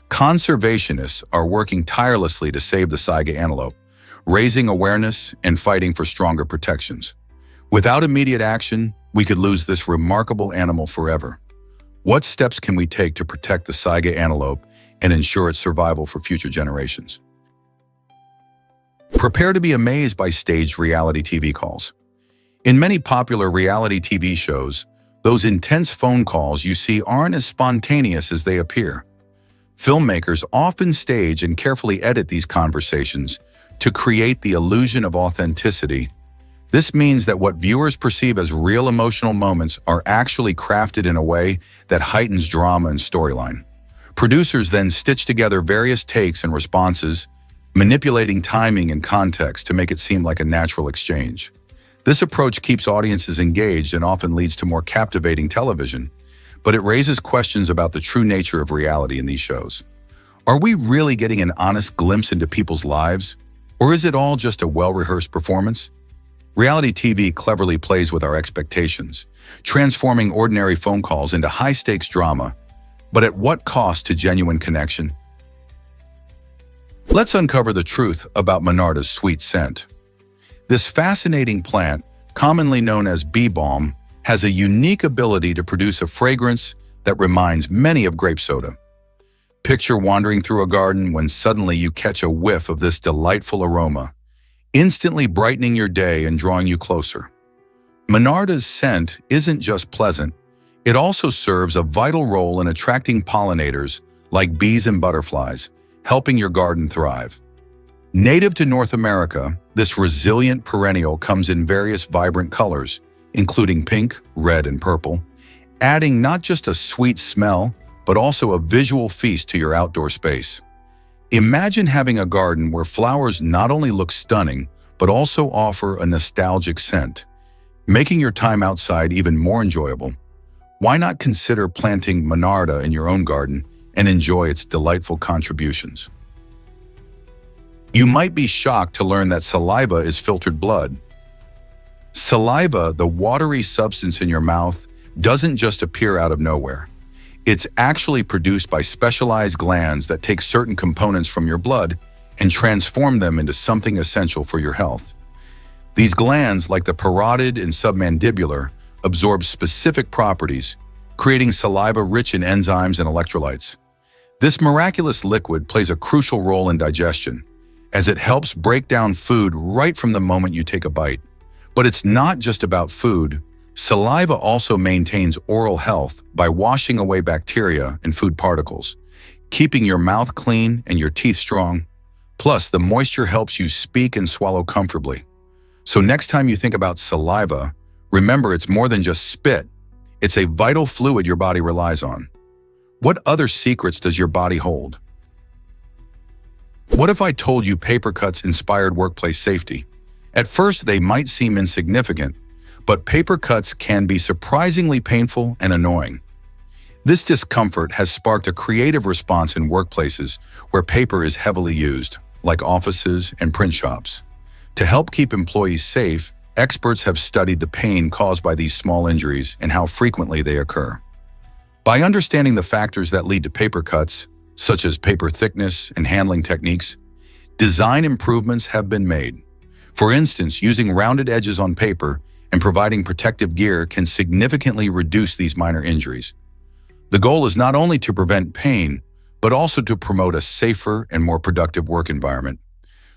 Conservationists are working tirelessly to save the saiga antelope, raising awareness and fighting for stronger protections. Without immediate action, we could lose this remarkable animal forever. What steps can we take to protect the saiga antelope and ensure its survival for future generations? Prepare to be amazed by staged reality TV calls. In many popular reality TV shows, those intense phone calls you see aren't as spontaneous as they appear. Filmmakers often stage and carefully edit these conversations to create the illusion of authenticity. This means that what viewers perceive as real emotional moments are actually crafted in a way that heightens drama and storyline. Producers then stitch together various takes and responses, manipulating timing and context to make it seem like a natural exchange. This approach keeps audiences engaged and often leads to more captivating television, but it raises questions about the true nature of reality in these shows. Are we really getting an honest glimpse into people's lives, or is it all just a well-rehearsed performance? Reality TV cleverly plays with our expectations, transforming ordinary phone calls into high-stakes drama, but at what cost to genuine connection? Let's uncover the truth about Monarda's sweet scent. This fascinating plant, commonly known as bee balm, has a unique ability to produce a fragrance that reminds many of grape soda. Picture wandering through a garden when suddenly you catch a whiff of this delightful aroma, instantly brightening your day and drawing you closer. Monarda's scent isn't just pleasant, it also serves a vital role in attracting pollinators like bees and butterflies, helping your garden thrive. Native to North America, this resilient perennial comes in various vibrant colors, including pink, red, and purple, adding not just a sweet smell, but also a visual feast to your outdoor space. Imagine having a garden where flowers not only look stunning, but also offer a nostalgic scent, making your time outside even more enjoyable. Why not consider planting Monarda in your own garden and enjoy its delightful contributions? You might be shocked to learn that saliva is filtered blood. Saliva, the watery substance in your mouth, doesn't just appear out of nowhere. It's actually produced by specialized glands that take certain components from your blood and transform them into something essential for your health. These glands, like the parotid and submandibular, absorb specific properties, creating saliva rich in enzymes and electrolytes. This miraculous liquid plays a crucial role in digestion, as it helps break down food right from the moment you take a bite. But it's not just about food. Saliva also maintains oral health by washing away bacteria and food particles, keeping your mouth clean and your teeth strong. Plus, the moisture helps you speak and swallow comfortably. So next time you think about saliva, remember it's more than just spit. It's a vital fluid your body relies on. What other secrets does your body hold? What if I told you paper cuts inspired workplace safety? At first, they might seem insignificant, but paper cuts can be surprisingly painful and annoying. This discomfort has sparked a creative response in workplaces where paper is heavily used, like offices and print shops. To help keep employees safe, experts have studied the pain caused by these small injuries and how frequently they occur. By understanding the factors that lead to paper cuts, such as paper thickness and handling techniques, design improvements have been made. For instance, using rounded edges on paper and providing protective gear can significantly reduce these minor injuries. The goal is not only to prevent pain, but also to promote a safer and more productive work environment.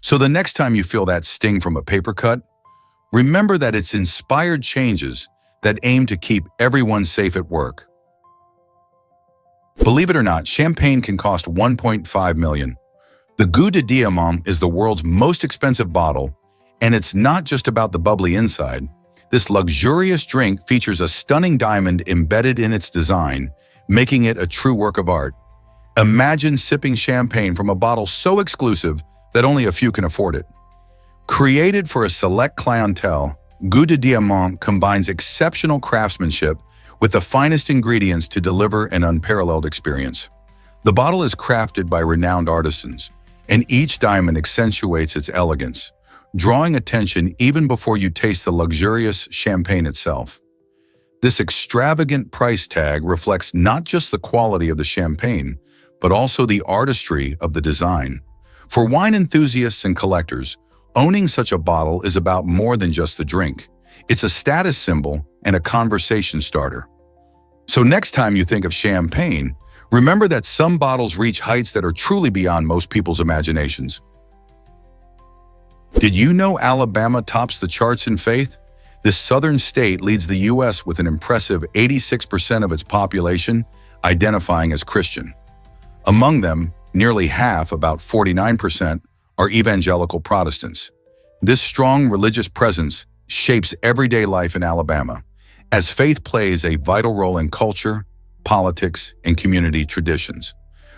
So the next time you feel that sting from a paper cut, remember that it's inspired changes that aim to keep everyone safe at work. Believe it or not, champagne can cost $1.5 million. The Goût de Diamant is the world's most expensive bottle, and it's not just about the bubbly inside. This luxurious drink features a stunning diamond embedded in its design, making it a true work of art. Imagine sipping champagne from a bottle so exclusive that only a few can afford it. Created for a select clientele, Goût de Diamant combines exceptional craftsmanship with the finest ingredients to deliver an unparalleled experience. The bottle is crafted by renowned artisans, and each diamond accentuates its elegance, drawing attention even before you taste the luxurious champagne itself. This extravagant price tag reflects not just the quality of the champagne, but also the artistry of the design. For wine enthusiasts and collectors, owning such a bottle is about more than just the drink. It's a status symbol and a conversation starter. So next time you think of champagne, remember that some bottles reach heights that are truly beyond most people's imaginations. Did you know Alabama tops the charts in faith? This southern state leads the U.S. with an impressive 86% of its population identifying as Christian. Among them, nearly half, about 49%, are evangelical Protestants. This strong religious presence shapes everyday life in Alabama, as faith plays a vital role in culture, politics, and community traditions.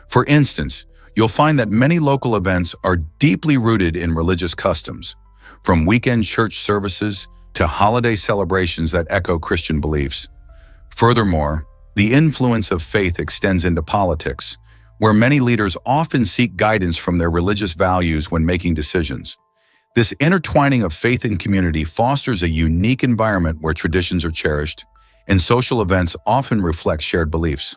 For instance, you'll find that many local events are deeply rooted in religious customs, from weekend church services to holiday celebrations that echo Christian beliefs. Furthermore, the influence of faith extends into politics, where many leaders often seek guidance from their religious values when making decisions. This intertwining of faith and community fosters a unique environment where traditions are cherished, and social events often reflect shared beliefs.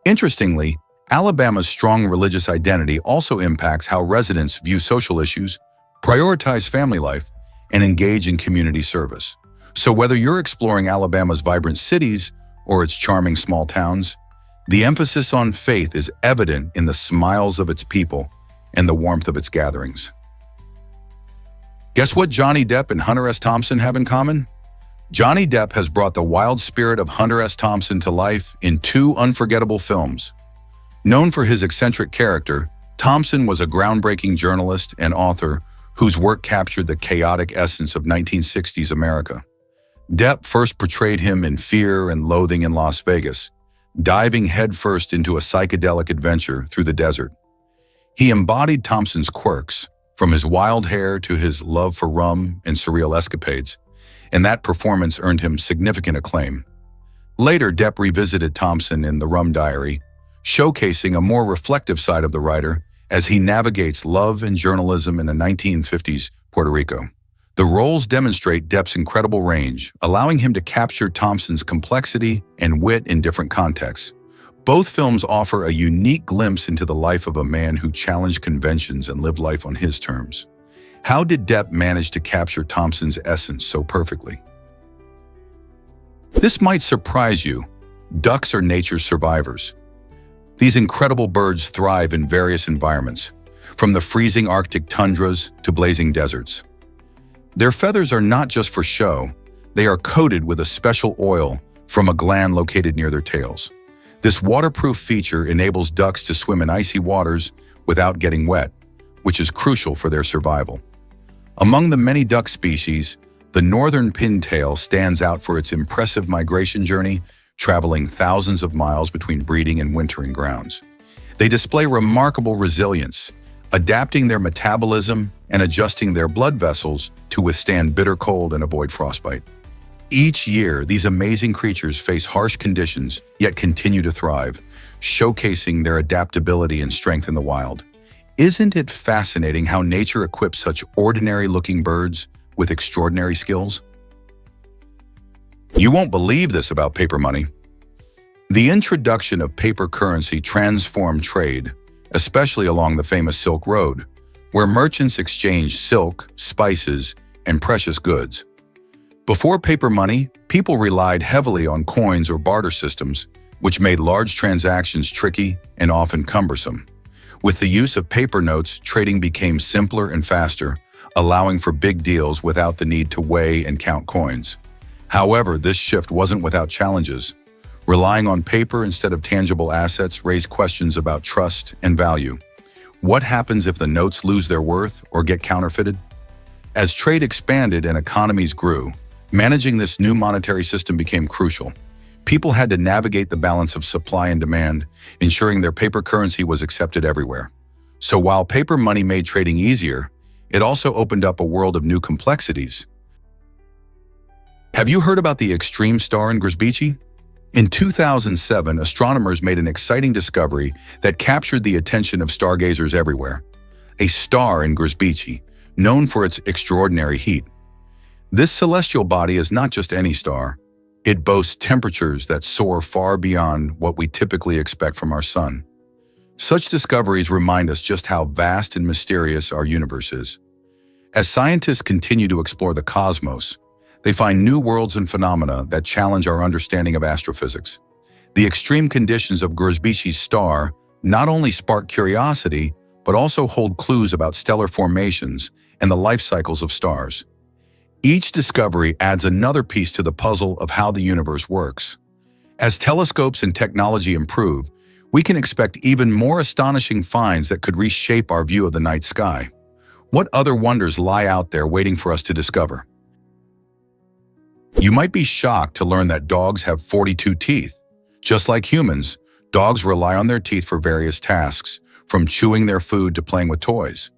Interestingly, Alabama's strong religious identity also impacts how residents view social issues, prioritize family life, and engage in community service. So whether you're exploring Alabama's vibrant cities or its charming small towns, the emphasis on faith is evident in the smiles of its people and the warmth of its gatherings. Guess what Johnny Depp and Hunter S. Thompson have in common? Johnny Depp has brought the wild spirit of Hunter S. Thompson to life in two unforgettable films. Known for his eccentric character, Thompson was a groundbreaking journalist and author whose work captured the chaotic essence of 1960s America. Depp first portrayed him in Fear and Loathing in Las Vegas, diving headfirst into a psychedelic adventure through the desert. He embodied Thompson's quirks, from his wild hair to his love for rum and surreal escapades, and that performance earned him significant acclaim. Later, Depp revisited Thompson in The Rum Diary, showcasing a more reflective side of the writer as he navigates love and journalism in a 1950s Puerto Rico. The roles demonstrate Depp's incredible range, allowing him to capture Thompson's complexity and wit in different contexts. Both films offer a unique glimpse into the life of a man who challenged conventions and lived life on his terms. How did Depp manage to capture Thompson's essence so perfectly? This might surprise you. Ducks are nature's survivors. These incredible birds thrive in various environments, from the freezing Arctic tundras to blazing deserts. Their feathers are not just for show, they are coated with a special oil from a gland located near their tails. This waterproof feature enables ducks to swim in icy waters without getting wet, which is crucial for their survival. Among the many duck species, the northern pintail stands out for its impressive migration journey, traveling thousands of miles between breeding and wintering grounds. They display remarkable resilience, adapting their metabolism and adjusting their blood vessels to withstand bitter cold and avoid frostbite. Each year, these amazing creatures face harsh conditions, yet continue to thrive, showcasing their adaptability and strength in the wild. Isn't it fascinating how nature equips such ordinary-looking birds with extraordinary skills? You won't believe this about paper money. The introduction of paper currency transformed trade, especially along the famous Silk Road, where merchants exchanged silk, spices, and precious goods. Before paper money, people relied heavily on coins or barter systems, which made large transactions tricky and often cumbersome. With the use of paper notes, trading became simpler and faster, allowing for big deals without the need to weigh and count coins. However, this shift wasn't without challenges. Relying on paper instead of tangible assets raised questions about trust and value. What happens if the notes lose their worth or get counterfeited? As trade expanded and economies grew, managing this new monetary system became crucial. People had to navigate the balance of supply and demand, ensuring their paper currency was accepted everywhere. So while paper money made trading easier, it also opened up a world of new complexities. Have you heard about the extreme star in Grzybici? In 2007, astronomers made an exciting discovery that captured the attention of stargazers everywhere. A star in Grzybici, known for its extraordinary heat. This celestial body is not just any star. It boasts temperatures that soar far beyond what we typically expect from our sun. Such discoveries remind us just how vast and mysterious our universe is. As scientists continue to explore the cosmos, they find new worlds and phenomena that challenge our understanding of astrophysics. The extreme conditions of Grozbici's star not only spark curiosity, but also hold clues about stellar formations and the life cycles of stars. Each discovery adds another piece to the puzzle of how the universe works. As telescopes and technology improve, we can expect even more astonishing finds that could reshape our view of the night sky. What other wonders lie out there waiting for us to discover? You might be shocked to learn that dogs have 42 teeth. Just like humans, dogs rely on their teeth for various tasks, from chewing their food to playing with toys.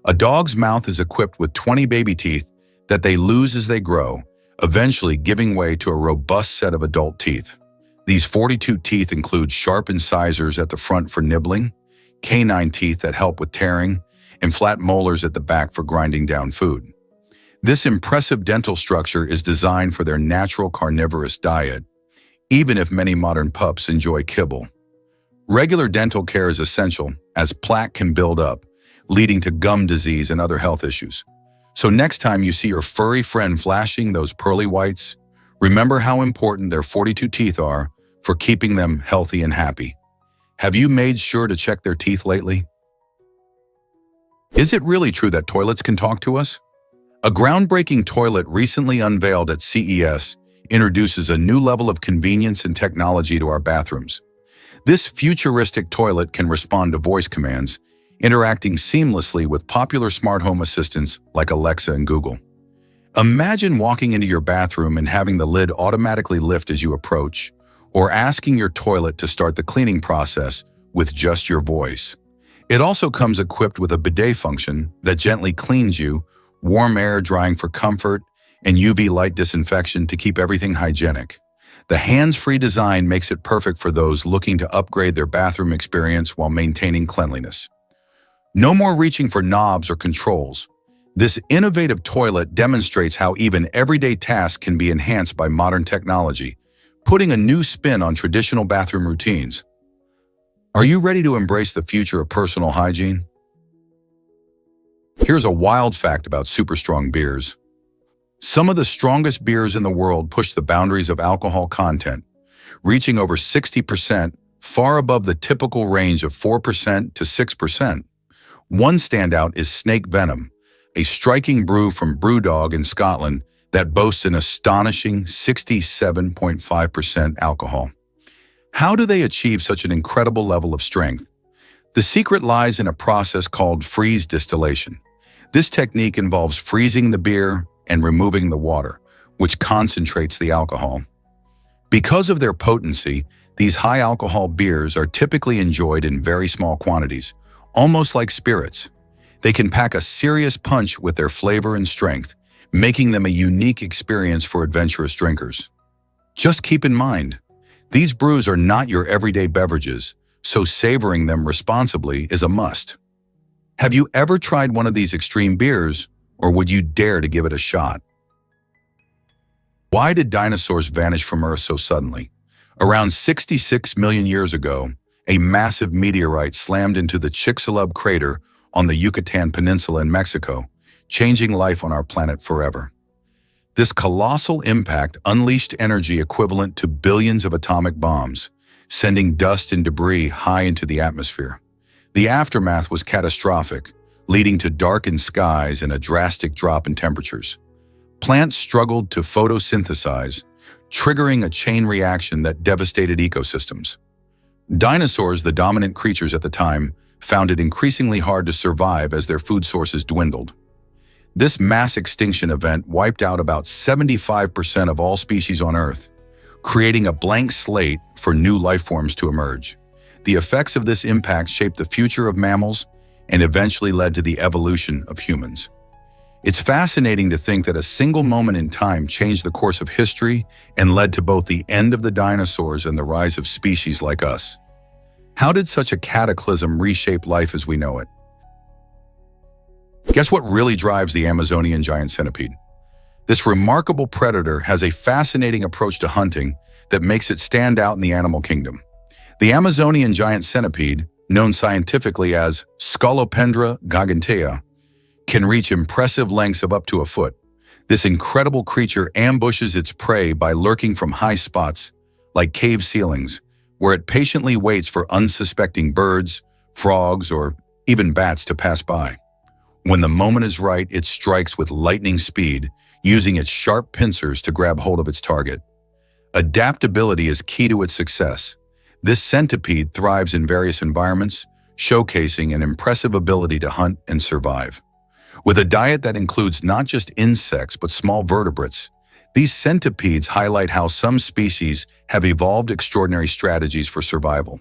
A dog's mouth is equipped with 20 baby teeth that they lose as they grow, eventually giving way to a robust set of adult teeth. These 42 teeth include sharp incisors at the front for nibbling, canine teeth that help with tearing, and flat molars at the back for grinding down food. This impressive dental structure is designed for their natural carnivorous diet, even if many modern pups enjoy kibble. Regular dental care is essential, as plaque can build up, leading to gum disease and other health issues. So next time you see your furry friend flashing those pearly whites, remember how important their 42 teeth are for keeping them healthy and happy. Have you made sure to check their teeth lately? Is it really true that toilets can talk to us? A groundbreaking toilet recently unveiled at CES introduces a new level of convenience and technology to our bathrooms. This futuristic toilet can respond to voice commands, interacting seamlessly with popular smart home assistants like Alexa and Google. Imagine walking into your bathroom and having the lid automatically lift as you approach, or asking your toilet to start the cleaning process with just your voice. It also comes equipped with a bidet function that gently cleans you, warm air drying for comfort, and UV light disinfection to keep everything hygienic. The hands-free design makes it perfect for those looking to upgrade their bathroom experience while maintaining cleanliness. No more reaching for knobs or controls. This innovative toilet demonstrates how even everyday tasks can be enhanced by modern technology, putting a new spin on traditional bathroom routines. Are you ready to embrace the future of personal hygiene? Here's a wild fact about super strong beers. Some of the strongest beers in the world push the boundaries of alcohol content, reaching over 60%, far above the typical range of 4% to 6%. One standout is Snake Venom, a striking brew from Brewdog in Scotland that boasts an astonishing 67.5% alcohol. How do they achieve such an incredible level of strength? The secret lies in a process called freeze distillation. This technique involves freezing the beer and removing the water, which concentrates the alcohol. Because of their potency, these high-alcohol beers are typically enjoyed in very small quantities, almost like spirits. They can pack a serious punch with their flavor and strength, making them a unique experience for adventurous drinkers. Just keep in mind, these brews are not your everyday beverages, so savoring them responsibly is a must. Have you ever tried one of these extreme beers, or would you dare to give it a shot? Why did dinosaurs vanish from Earth so suddenly? Around 66 million years ago, a massive meteorite slammed into the Chicxulub crater on the Yucatan Peninsula in Mexico, changing life on our planet forever. This colossal impact unleashed energy equivalent to billions of atomic bombs, sending dust and debris high into the atmosphere. The aftermath was catastrophic, leading to darkened skies and a drastic drop in temperatures. Plants struggled to photosynthesize, triggering a chain reaction that devastated ecosystems. Dinosaurs, the dominant creatures at the time, found it increasingly hard to survive as their food sources dwindled. This mass extinction event wiped out about 75% of all species on Earth, creating a blank slate for new life forms to emerge. The effects of this impact shaped the future of mammals and eventually led to the evolution of humans. It's fascinating to think that a single moment in time changed the course of history and led to both the end of the dinosaurs and the rise of species like us. How did such a cataclysm reshape life as we know it? Guess what really drives the Amazonian giant centipede? This remarkable predator has a fascinating approach to hunting that makes it stand out in the animal kingdom. The Amazonian giant centipede, known scientifically as Scolopendra gigantea, can reach impressive lengths of up to a foot. This incredible creature ambushes its prey by lurking from high spots, like cave ceilings, where it patiently waits for unsuspecting birds, frogs, or even bats to pass by. When the moment is right, it strikes with lightning speed, using its sharp pincers to grab hold of its target. Adaptability is key to its success. This centipede thrives in various environments, showcasing an impressive ability to hunt and survive. With a diet that includes not just insects but small vertebrates, these centipedes highlight how some species have evolved extraordinary strategies for survival.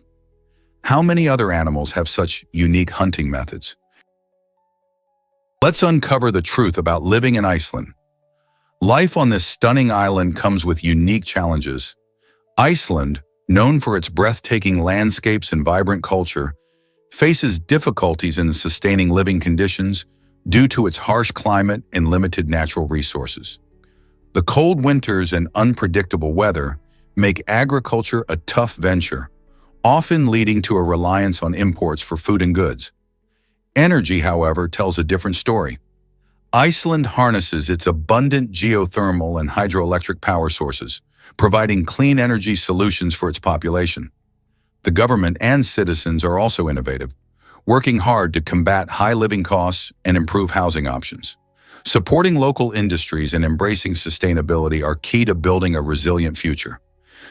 How many other animals have such unique hunting methods? Let's uncover the truth about living in Iceland. Life on this stunning island comes with unique challenges. Iceland, known for its breathtaking landscapes and vibrant culture, faces difficulties in sustaining living conditions due to its harsh climate and limited natural resources. The cold winters and unpredictable weather make agriculture a tough venture, often leading to a reliance on imports for food and goods. Energy, however, tells a different story. Iceland harnesses its abundant geothermal and hydroelectric power sources, providing clean energy solutions for its population. The government and citizens are also innovative, working hard to combat high living costs and improve housing options. Supporting local industries and embracing sustainability are key to building a resilient future.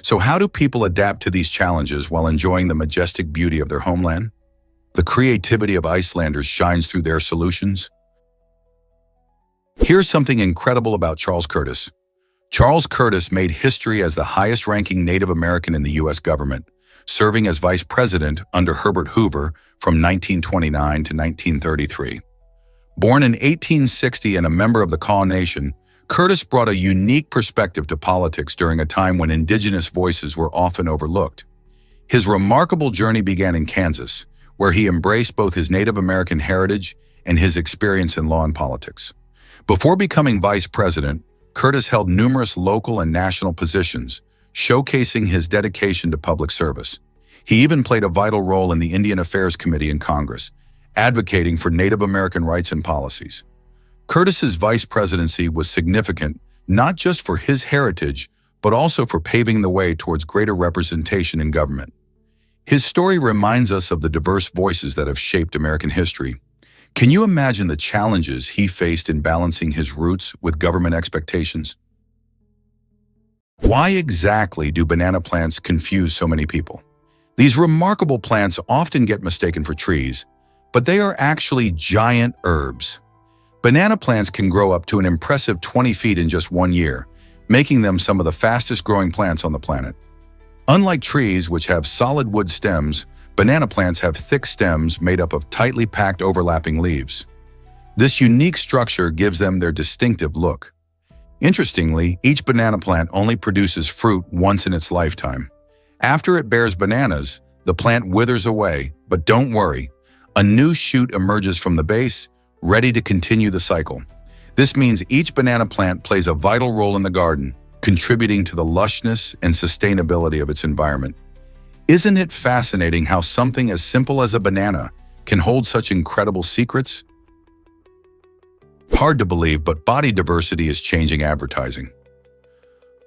So how do people adapt to these challenges while enjoying the majestic beauty of their homeland? The creativity of Icelanders shines through their solutions. Here's something incredible about Charles Curtis. Charles Curtis made history as the highest-ranking Native American in the U.S. government, serving as vice president under Herbert Hoover from 1929 to 1933. Born in 1860 and a member of the Kaw Nation, Curtis brought a unique perspective to politics during a time when indigenous voices were often overlooked. His remarkable journey began in Kansas, where he embraced both his Native American heritage and his experience in law and politics. Before becoming vice president, Curtis held numerous local and national positions, showcasing his dedication to public service. He even played a vital role in the Indian Affairs Committee in Congress, advocating for Native American rights and policies. Curtis's vice presidency was significant not just for his heritage, but also for paving the way towards greater representation in government. His story reminds us of the diverse voices that have shaped American history. Can you imagine the challenges he faced in balancing his roots with government expectations? Why exactly do banana plants confuse so many people? These remarkable plants often get mistaken for trees, but they are actually giant herbs. Banana plants can grow up to an impressive 20 feet in just 1 year, making them some of the fastest growing plants on the planet. Unlike trees, which have solid wood stems, banana plants have thick stems made up of tightly packed overlapping leaves. This unique structure gives them their distinctive look. Interestingly, each banana plant only produces fruit once in its lifetime. After it bears bananas, the plant withers away, but don't worry, a new shoot emerges from the base, ready to continue the cycle. This means each banana plant plays a vital role in the garden, contributing to the lushness and sustainability of its environment. Isn't it fascinating how something as simple as a banana can hold such incredible secrets? Hard to believe, but body diversity is changing advertising.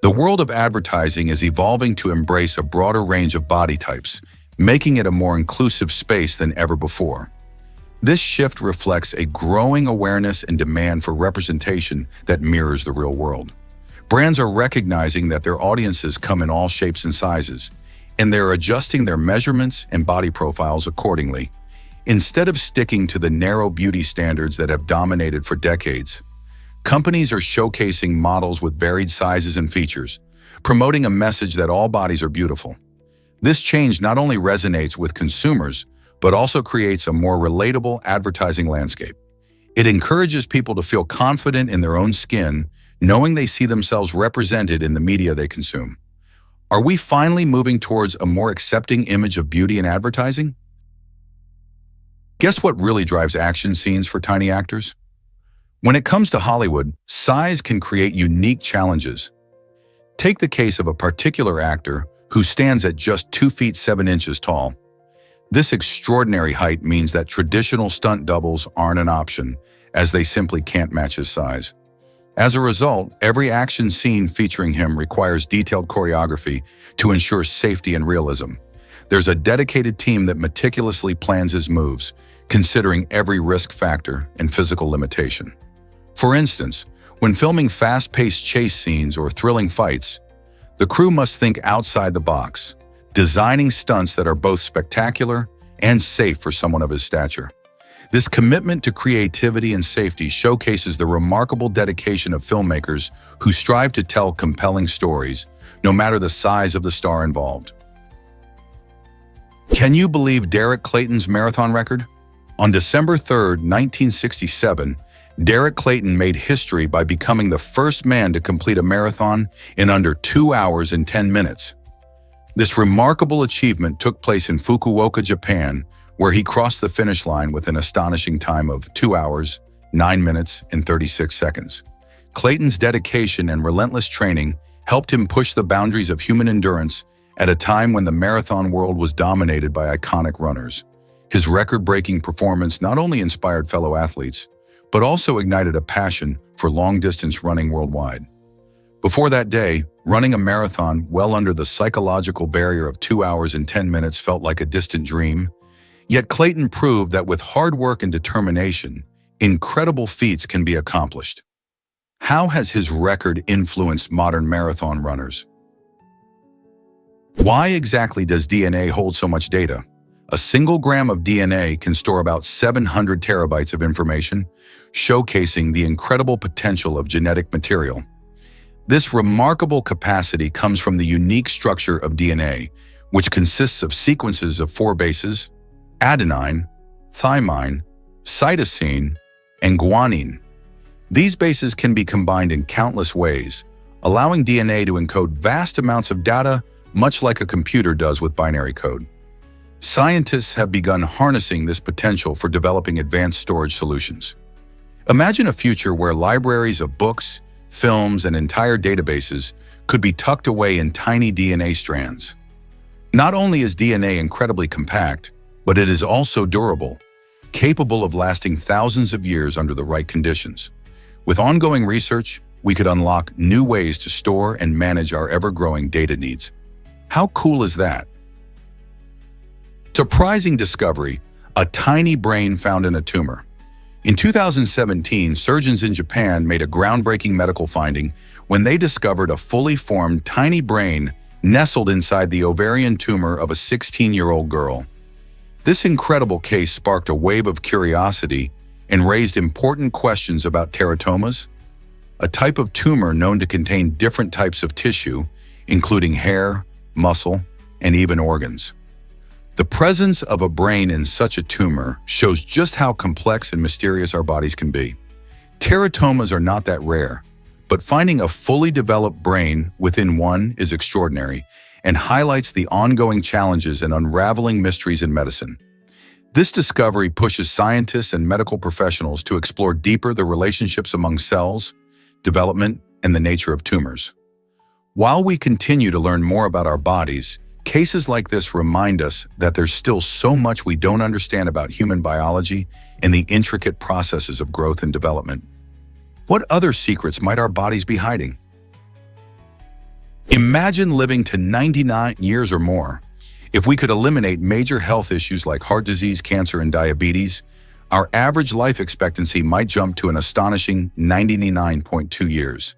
The world of advertising is evolving to embrace a broader range of body types, making it a more inclusive space than ever before. This shift reflects a growing awareness and demand for representation that mirrors the real world. Brands are recognizing that their audiences come in all shapes and sizes, and they're adjusting their measurements and body profiles accordingly. Instead of sticking to the narrow beauty standards that have dominated for decades, companies are showcasing models with varied sizes and features, promoting a message that all bodies are beautiful. This change not only resonates with consumers, but also creates a more relatable advertising landscape. It encourages people to feel confident in their own skin, knowing they see themselves represented in the media they consume. Are we finally moving towards a more accepting image of beauty in advertising? Guess what really drives action scenes for tiny actors? When it comes to Hollywood, size can create unique challenges. Take the case of a particular actor who stands at just 2 feet 7 inches tall. This extraordinary height means that traditional stunt doubles aren't an option, as they simply can't match his size. As a result, every action scene featuring him requires detailed choreography to ensure safety and realism. There's a dedicated team that meticulously plans his moves, considering every risk factor and physical limitation. For instance, when filming fast-paced chase scenes or thrilling fights, the crew must think outside the box, designing stunts that are both spectacular and safe for someone of his stature. This commitment to creativity and safety showcases the remarkable dedication of filmmakers who strive to tell compelling stories, no matter the size of the star involved. Can you believe Derek Clayton's marathon record? On December 3, 1967, Derek Clayton made history by becoming the first man to complete a marathon in under 2 hours and 10 minutes. This remarkable achievement took place in Fukuoka, Japan, where he crossed the finish line with an astonishing time of 2 hours, 9 minutes, and 36 seconds. Clayton's dedication and relentless training helped him push the boundaries of human endurance at a time when the marathon world was dominated by iconic runners. His record-breaking performance not only inspired fellow athletes, but also ignited a passion for long-distance running worldwide. Before that day, running a marathon well under the psychological barrier of 2 hours and 10 minutes felt like a distant dream. Yet Clayton proved that with hard work and determination, incredible feats can be accomplished. How has his record influenced modern marathon runners? Why exactly does DNA hold so much data? A single gram of DNA can store about 700 terabytes of information, showcasing the incredible potential of genetic material. This remarkable capacity comes from the unique structure of DNA, which consists of sequences of 4 bases: adenine, thymine, cytosine, and guanine. These bases can be combined in countless ways, allowing DNA to encode vast amounts of data, much like a computer does with binary code. Scientists have begun harnessing this potential for developing advanced storage solutions. Imagine a future where libraries of books, films, and entire databases could be tucked away in tiny DNA strands. Not only is DNA incredibly compact, but it is also durable, capable of lasting thousands of years under the right conditions. With ongoing research, we could unlock new ways to store and manage our ever-growing data needs. How cool is that? Surprising discovery: a tiny brain found in a tumor. In 2017, surgeons in Japan made a groundbreaking medical finding when they discovered a fully formed tiny brain nestled inside the ovarian tumor of a 16-year-old girl. This incredible case sparked a wave of curiosity and raised important questions about teratomas, a type of tumor known to contain different types of tissue, including hair, muscle, and even organs. The presence of a brain in such a tumor shows just how complex and mysterious our bodies can be. Teratomas are not that rare, but finding a fully developed brain within one is extraordinary and highlights the ongoing challenges and unraveling mysteries in medicine. This discovery pushes scientists and medical professionals to explore deeper the relationships among cells, development, and the nature of tumors. While we continue to learn more about our bodies, cases like this remind us that there's still so much we don't understand about human biology and the intricate processes of growth and development. What other secrets might our bodies be hiding? Imagine living to 99 years or more. If we could eliminate major health issues like heart disease, cancer, and diabetes, our average life expectancy might jump to an astonishing 99.2 years.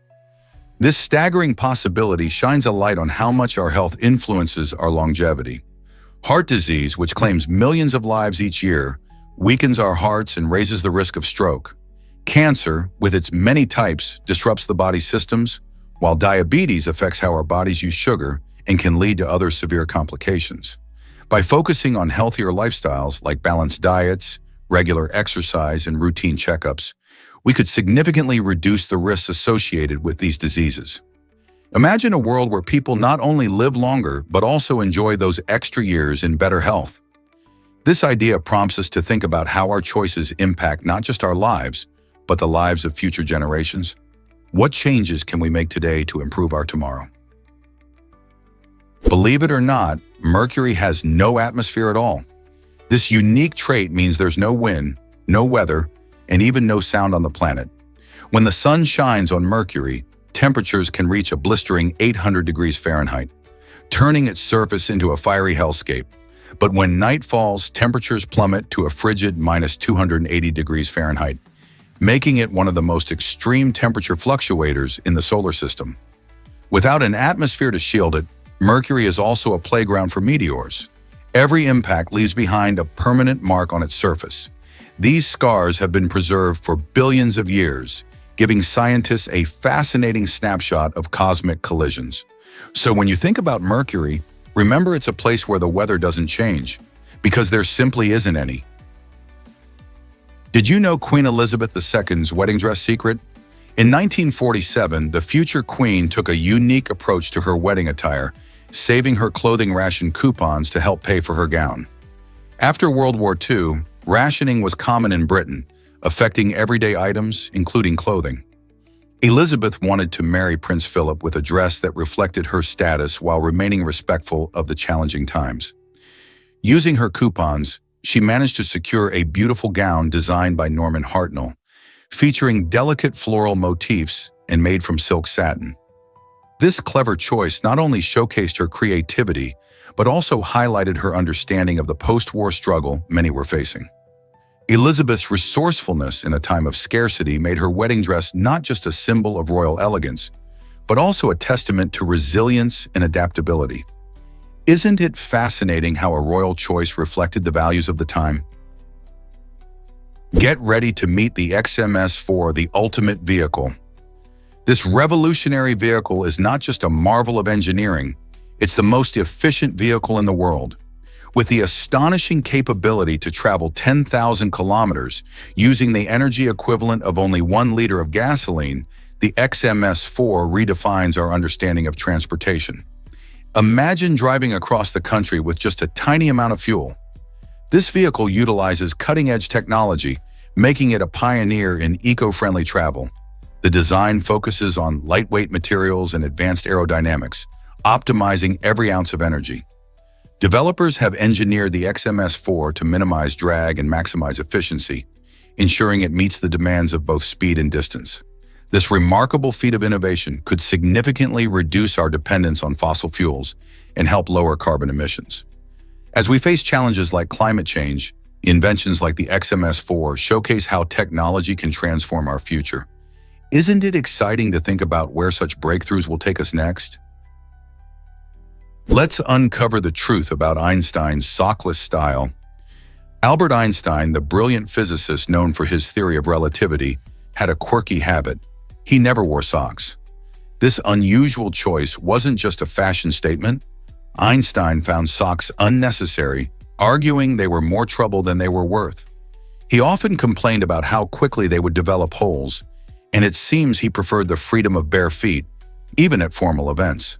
This staggering possibility shines a light on how much our health influences our longevity. Heart disease, which claims millions of lives each year, weakens our hearts and raises the risk of stroke. Cancer, with its many types, disrupts the body's systems, while diabetes affects how our bodies use sugar and can lead to other severe complications. By focusing on healthier lifestyles like balanced diets, regular exercise, and routine checkups, we could significantly reduce the risks associated with these diseases. Imagine a world where people not only live longer, but also enjoy those extra years in better health. This idea prompts us to think about how our choices impact not just our lives, but the lives of future generations? What changes can we make today to improve our tomorrow? Believe it or not, Mercury has no atmosphere at all. This unique trait means there's no wind, no weather, and even no sound on the planet. When the sun shines on Mercury, temperatures can reach a blistering 800 degrees Fahrenheit, turning its surface into a fiery hellscape. But when night falls, temperatures plummet to a frigid minus 280 degrees Fahrenheit, making it one of the most extreme temperature fluctuators in the solar system. Without an atmosphere to shield it, Mercury is also a playground for meteors. Every impact leaves behind a permanent mark on its surface. These scars have been preserved for billions of years, giving scientists a fascinating snapshot of cosmic collisions. So when you think about Mercury, remember it's a place where the weather doesn't change, because there simply isn't any. Did you know Queen Elizabeth II's wedding dress secret? In 1947, the future queen took a unique approach to her wedding attire, saving her clothing ration coupons to help pay for her gown. After World War II, rationing was common in Britain, affecting everyday items, including clothing. Elizabeth wanted to marry Prince Philip with a dress that reflected her status while remaining respectful of the challenging times. Using her coupons, she managed to secure a beautiful gown designed by Norman Hartnell, featuring delicate floral motifs and made from silk satin. This clever choice not only showcased her creativity, but also highlighted her understanding of the post-war struggle many were facing. Elizabeth's resourcefulness in a time of scarcity made her wedding dress not just a symbol of royal elegance, but also a testament to resilience and adaptability. Isn't it fascinating how a royal choice reflected the values of the time? Get ready to meet the XMS-4, the ultimate vehicle. This revolutionary vehicle is not just a marvel of engineering, it's the most efficient vehicle in the world. With the astonishing capability to travel 10,000 kilometers using the energy equivalent of only 1 liter of gasoline, the XMS-4 redefines our understanding of transportation. Imagine driving across the country with just a tiny amount of fuel. This vehicle utilizes cutting-edge technology, making it a pioneer in eco-friendly travel. The design focuses on lightweight materials and advanced aerodynamics, optimizing every ounce of energy. Developers have engineered the XMS-4 to minimize drag and maximize efficiency, ensuring it meets the demands of both speed and distance. This remarkable feat of innovation could significantly reduce our dependence on fossil fuels and help lower carbon emissions. As we face challenges like climate change, inventions like the XMS-4 showcase how technology can transform our future. Isn't it exciting to think about where such breakthroughs will take us next? Let's uncover the truth about Einstein's sockless style. Albert Einstein, the brilliant physicist known for his theory of relativity, had a quirky habit. He never wore socks. This unusual choice wasn't just a fashion statement. Einstein found socks unnecessary, arguing they were more trouble than they were worth. He often complained about how quickly they would develop holes, and it seems he preferred the freedom of bare feet, even at formal events.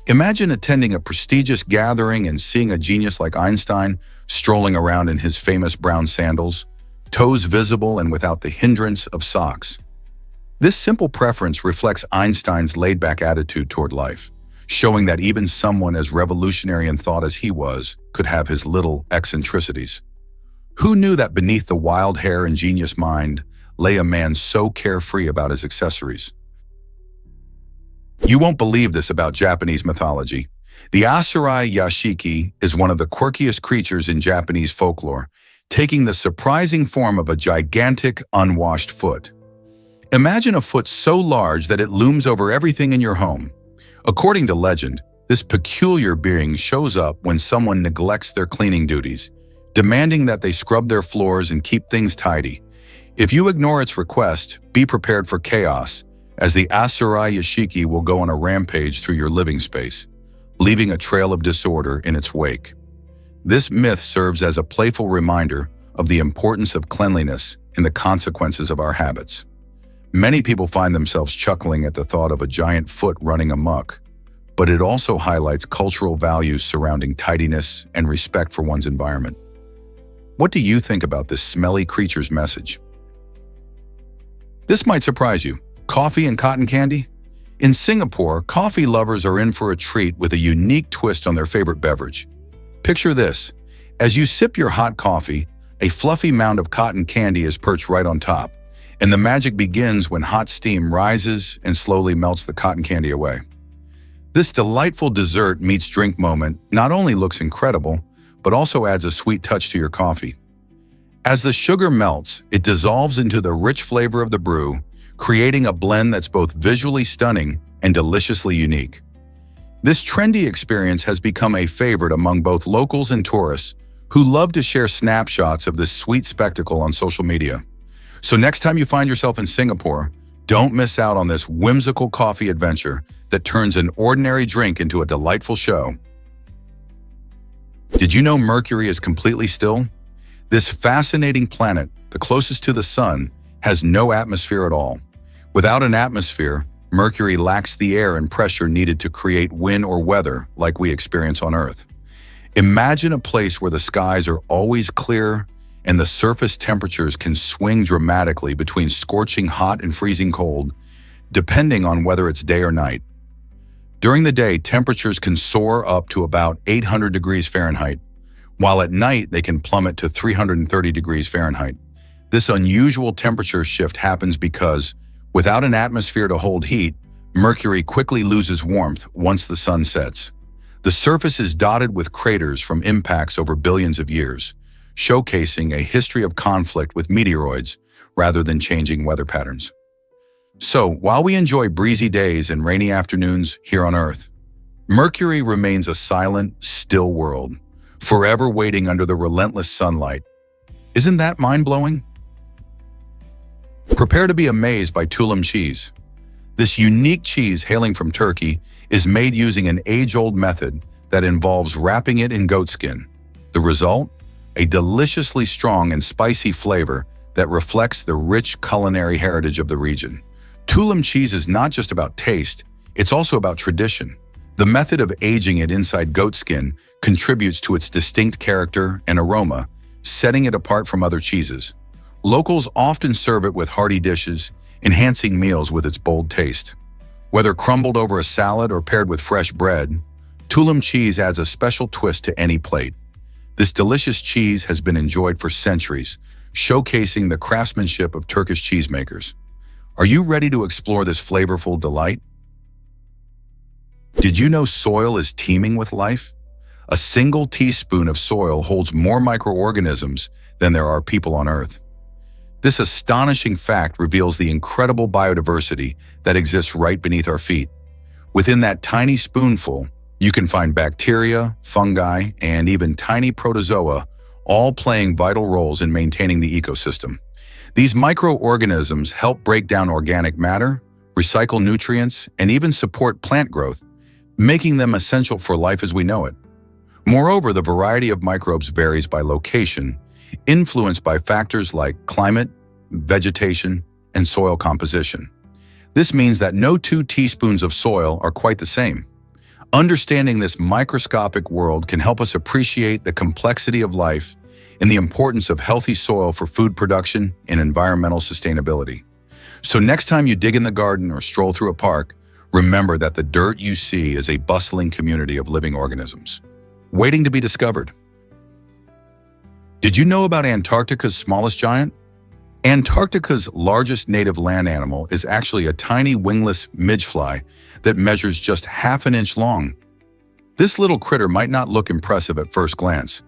Imagine attending a prestigious gathering and seeing a genius like Einstein strolling around in his famous brown sandals, toes visible and without the hindrance of socks. This simple preference reflects Einstein's laid-back attitude toward life, showing that even someone as revolutionary in thought as he was could have his little eccentricities. Who knew that beneath the wild hair and genius mind lay a man so carefree about his accessories? You won't believe this about Japanese mythology. The Asurai Yashiki is one of the quirkiest creatures in Japanese folklore, taking the surprising form of a gigantic, unwashed foot. Imagine a foot so large that it looms over everything in your home. According to legend, this peculiar being shows up when someone neglects their cleaning duties, demanding that they scrub their floors and keep things tidy. If you ignore its request, be prepared for chaos, as the Asurai Yashiki will go on a rampage through your living space, leaving a trail of disorder in its wake. This myth serves as a playful reminder of the importance of cleanliness and the consequences of our habits. Many people find themselves chuckling at the thought of a giant foot running amok, but it also highlights cultural values surrounding tidiness and respect for one's environment. What do you think about this smelly creature's message? This might surprise you. Coffee and cotton candy? In Singapore, coffee lovers are in for a treat with a unique twist on their favorite beverage. Picture this. As you sip your hot coffee, a fluffy mound of cotton candy is perched right on top, and the magic begins when hot steam rises and slowly melts the cotton candy away. This delightful dessert meets drink moment not only looks incredible, but also adds a sweet touch to your coffee. As the sugar melts, it dissolves into the rich flavor of the brew, creating a blend that's both visually stunning and deliciously unique. This trendy experience has become a favorite among both locals and tourists who love to share snapshots of this sweet spectacle on social media. So next time you find yourself in Singapore, don't miss out on this whimsical coffee adventure that turns an ordinary drink into a delightful show. Did you know Mercury is completely still? This fascinating planet, the closest to the Sun, has no atmosphere at all. Without an atmosphere, Mercury lacks the air and pressure needed to create wind or weather like we experience on Earth. Imagine a place where the skies are always clear and the surface temperatures can swing dramatically between scorching hot and freezing cold, depending on whether it's day or night. During the day, temperatures can soar up to about 800 degrees Fahrenheit, while at night they can plummet to 330 degrees Fahrenheit. This unusual temperature shift happens because, without an atmosphere to hold heat, Mercury quickly loses warmth once the sun sets. The surface is dotted with craters from impacts over billions of years, showcasing a history of conflict with meteoroids rather than changing weather patterns. So, while we enjoy breezy days and rainy afternoons here on Earth, Mercury remains a silent, still world, forever waiting under the relentless sunlight. Isn't that mind-blowing? Prepare to be amazed by tulum cheese. This unique cheese hailing from Turkey is made using an age-old method that involves wrapping it in goat skin. The result? A deliciously strong and spicy flavor that reflects the rich culinary heritage of the region. Tulum cheese is not just about taste, it's also about tradition. The method of aging it inside goat skin contributes to its distinct character and aroma, setting it apart from other cheeses. Locals often serve it with hearty dishes, enhancing meals with its bold taste. Whether crumbled over a salad or paired with fresh bread, tulum cheese adds a special twist to any plate. This delicious cheese has been enjoyed for centuries, showcasing the craftsmanship of Turkish cheesemakers. Are you ready to explore this flavorful delight? Did you know soil is teeming with life? A single teaspoon of soil holds more microorganisms than there are people on Earth. This astonishing fact reveals the incredible biodiversity that exists right beneath our feet. Within that tiny spoonful, you can find bacteria, fungi, and even tiny protozoa, all playing vital roles in maintaining the ecosystem. These microorganisms help break down organic matter, recycle nutrients, and even support plant growth, making them essential for life as we know it. Moreover, the variety of microbes varies by location, influenced by factors like climate, vegetation, and soil composition. This means that no 2 teaspoons of soil are quite the same. Understanding this microscopic world can help us appreciate the complexity of life and the importance of healthy soil for food production and environmental sustainability. So next time you dig in the garden or stroll through a park, remember that the dirt you see is a bustling community of living organisms, waiting to be discovered. Did you know about Antarctica's smallest giant? Antarctica's largest native land animal is actually a tiny wingless midgefly that measures just half an inch long. This little critter might not look impressive at first glance,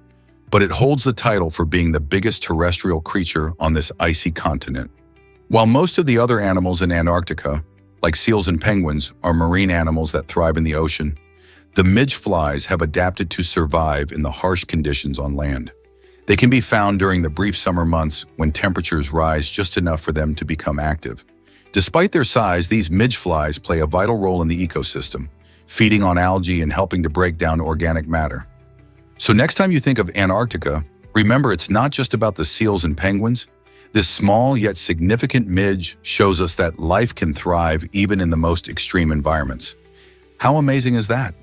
but it holds the title for being the biggest terrestrial creature on this icy continent. While most of the other animals in Antarctica, like seals and penguins, are marine animals that thrive in the ocean, the midgeflies have adapted to survive in the harsh conditions on land. They can be found during the brief summer months when temperatures rise just enough for them to become active. Despite their size, these midgeflies play a vital role in the ecosystem, feeding on algae and helping to break down organic matter. So next time you think of Antarctica, remember it's not just about the seals and penguins. This small yet significant midge shows us that life can thrive even in the most extreme environments. How amazing is that?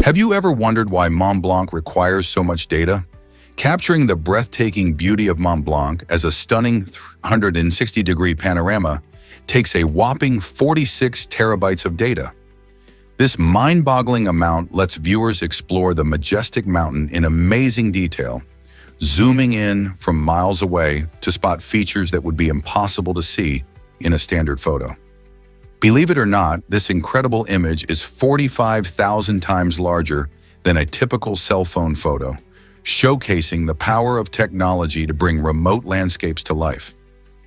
Have you ever wondered why Mont Blanc requires so much data? Capturing the breathtaking beauty of Mont Blanc as a stunning 360-degree panorama takes a whopping 46 terabytes of data. This mind-boggling amount lets viewers explore the majestic mountain in amazing detail, zooming in from miles away to spot features that would be impossible to see in a standard photo. Believe it or not, this incredible image is 45,000 times larger than a typical cell phone photo, showcasing the power of technology to bring remote landscapes to life.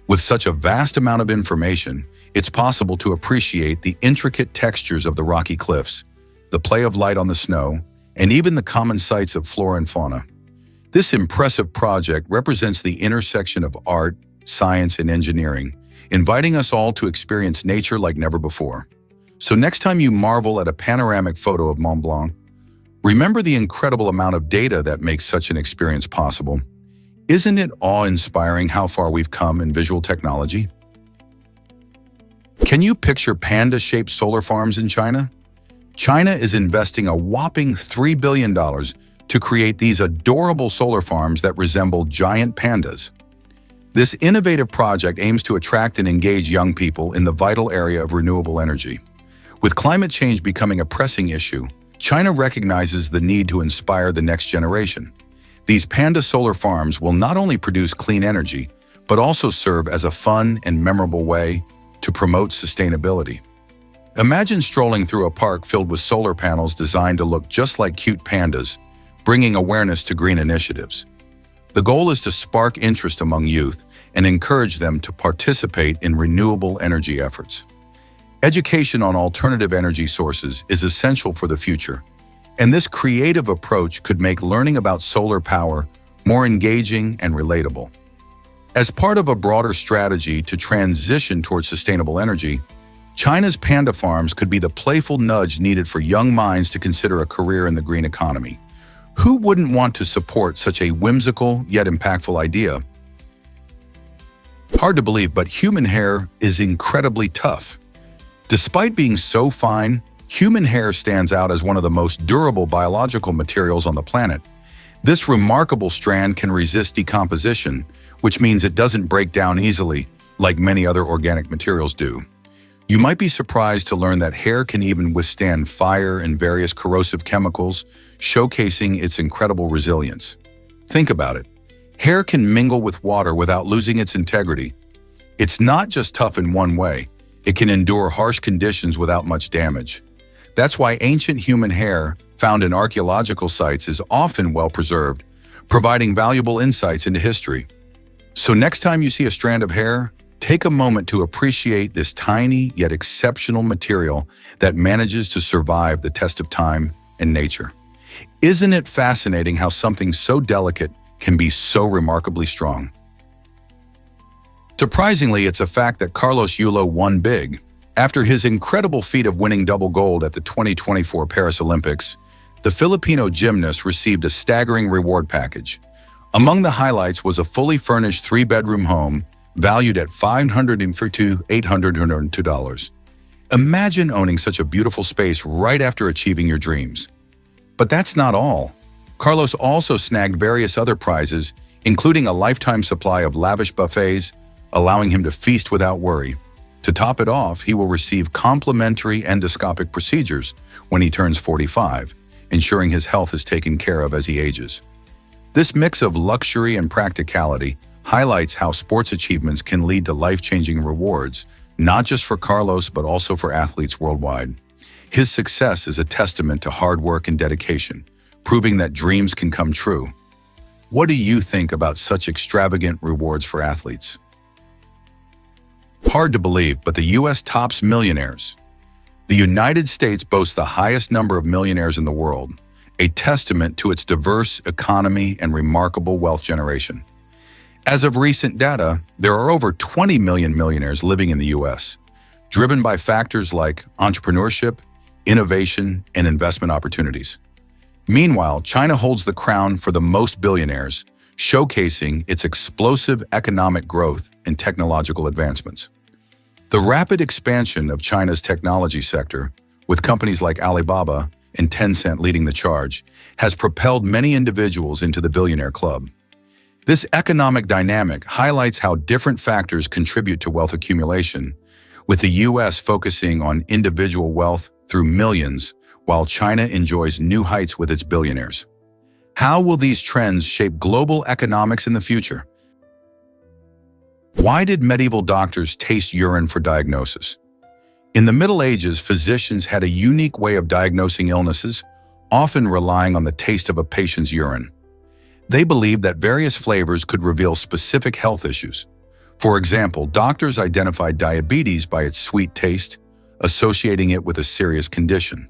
With such a vast amount of information, it's possible to appreciate the intricate textures of the rocky cliffs, the play of light on the snow, and even the common sights of flora and fauna. This impressive project represents the intersection of art, science, and engineering, inviting us all to experience nature like never before. So next time you marvel at a panoramic photo of Mont Blanc, remember the incredible amount of data that makes such an experience possible. Isn't it awe-inspiring how far we've come in visual technology? Can you picture panda-shaped solar farms in China? China is investing a whopping $3 billion to create these adorable solar farms that resemble giant pandas. This innovative project aims to attract and engage young people in the vital area of renewable energy. With climate change becoming a pressing issue, China recognizes the need to inspire the next generation. These panda solar farms will not only produce clean energy, but also serve as a fun and memorable way to promote sustainability. Imagine strolling through a park filled with solar panels designed to look just like cute pandas, bringing awareness to green initiatives. The goal is to spark interest among youth and encourage them to participate in renewable energy efforts. Education on alternative energy sources is essential for the future, and this creative approach could make learning about solar power more engaging and relatable. As part of a broader strategy to transition towards sustainable energy, China's panda farms could be the playful nudge needed for young minds to consider a career in the green economy. Who wouldn't want to support such a whimsical yet impactful idea? Hard to believe, but human hair is incredibly tough. Despite being so fine, human hair stands out as one of the most durable biological materials on the planet. This remarkable strand can resist decomposition, which means it doesn't break down easily like many other organic materials do. You might be surprised to learn that hair can even withstand fire and various corrosive chemicals, showcasing its incredible resilience. Think about it. Hair can mingle with water without losing its integrity. It's not just tough in one way. It can endure harsh conditions without much damage. That's why ancient human hair found in archaeological sites is often well preserved, providing valuable insights into history. So next time you see a strand of hair, take a moment to appreciate this tiny yet exceptional material that manages to survive the test of time and nature. Isn't it fascinating how something so delicate can be so remarkably strong? Surprisingly, it's a fact that Carlos Yulo won big. After his incredible feat of winning double gold at the 2024 Paris Olympics, the Filipino gymnast received a staggering reward package. Among the highlights was a fully furnished 3-bedroom home valued at $552,802. Imagine owning such a beautiful space right after achieving your dreams. But that's not all. Carlos also snagged various other prizes, including a lifetime supply of lavish buffets, allowing him to feast without worry. To top it off, he will receive complimentary endoscopic procedures when he turns 45, ensuring his health is taken care of as he ages. This mix of luxury and practicality highlights how sports achievements can lead to life-changing rewards, not just for Carlos but also for athletes worldwide. His success is a testament to hard work and dedication, proving that dreams can come true. What do you think about such extravagant rewards for athletes? Hard to believe, but the U.S. tops millionaires. The United States boasts the highest number of millionaires in the world, a testament to its diverse economy and remarkable wealth generation. As of recent data, there are over 20 million millionaires living in the U.S., driven by factors like entrepreneurship, innovation, and investment opportunities. Meanwhile, China holds the crown for the most billionaires, showcasing its explosive economic growth and technological advancements. The rapid expansion of China's technology sector, with companies like Alibaba and Tencent leading the charge, has propelled many individuals into the billionaire club. This economic dynamic highlights how different factors contribute to wealth accumulation, with the US focusing on individual wealth through millions, while China enjoys new heights with its billionaires. How will these trends shape global economics in the future? Why did medieval doctors taste urine for diagnosis? In the Middle Ages, physicians had a unique way of diagnosing illnesses, often relying on the taste of a patient's urine. They believed that various flavors could reveal specific health issues. For example, doctors identified diabetes by its sweet taste, associating it with a serious condition.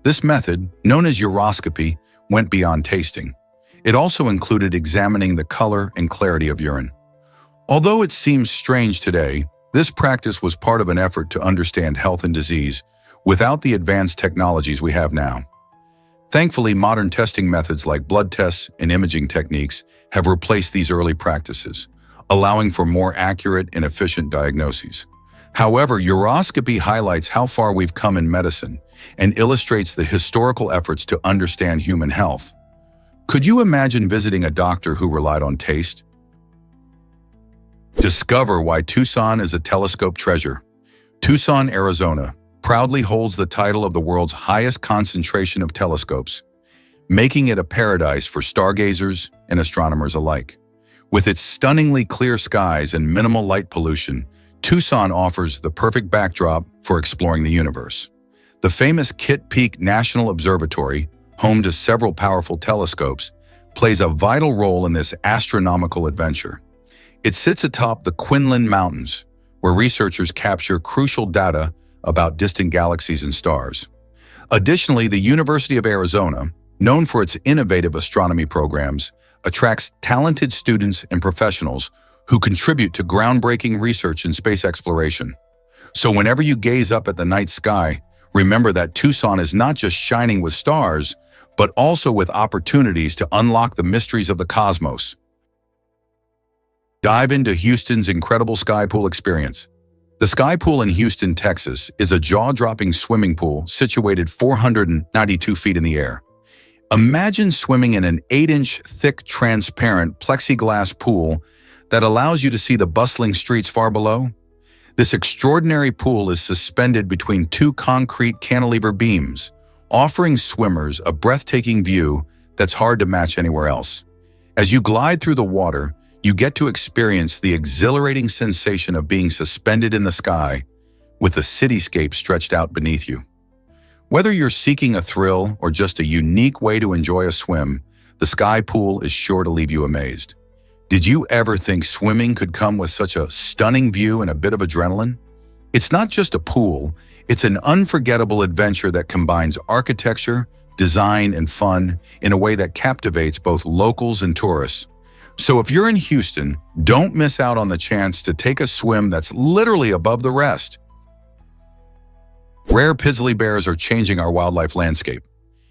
This method, known as uroscopy, went beyond tasting. It also included examining the color and clarity of urine. Although it seems strange today, this practice was part of an effort to understand health and disease without the advanced technologies we have now. Thankfully, modern testing methods like blood tests and imaging techniques have replaced these early practices, allowing for more accurate and efficient diagnoses. However, uroscopy highlights how far we've come in medicine and illustrates the historical efforts to understand human health. Could you imagine visiting a doctor who relied on taste? Discover why Tucson is a telescope treasure. Tucson, Arizona, proudly holds the title of the world's highest concentration of telescopes, making it a paradise for stargazers and astronomers alike. With its stunningly clear skies and minimal light pollution, Tucson offers the perfect backdrop for exploring the universe. The famous Kitt Peak National Observatory, home to several powerful telescopes, plays a vital role in this astronomical adventure. It sits atop the Quinlan Mountains, where researchers capture crucial data about distant galaxies and stars. Additionally, the University of Arizona, known for its innovative astronomy programs, attracts talented students and professionals who contribute to groundbreaking research in space exploration. So whenever you gaze up at the night sky, remember that Tucson is not just shining with stars, but also with opportunities to unlock the mysteries of the cosmos. Dive into Houston's incredible sky pool experience. The Sky Pool in Houston, Texas, is a jaw-dropping swimming pool situated 492 feet in the air. Imagine swimming in an 8-inch thick, transparent plexiglass pool that allows you to see the bustling streets far below. This extraordinary pool is suspended between two concrete cantilever beams, offering swimmers a breathtaking view that's hard to match anywhere else. As you glide through the water, you get to experience the exhilarating sensation of being suspended in the sky with the cityscape stretched out beneath you. Whether you're seeking a thrill or just a unique way to enjoy a swim, the Sky Pool is sure to leave you amazed. Did you ever think swimming could come with such a stunning view and a bit of adrenaline? It's not just a pool, it's an unforgettable adventure that combines architecture, design, and fun in a way that captivates both locals and tourists. So if you're in Houston, don't miss out on the chance to take a swim that's literally above the rest. Rare grizzly bears are changing our wildlife landscape.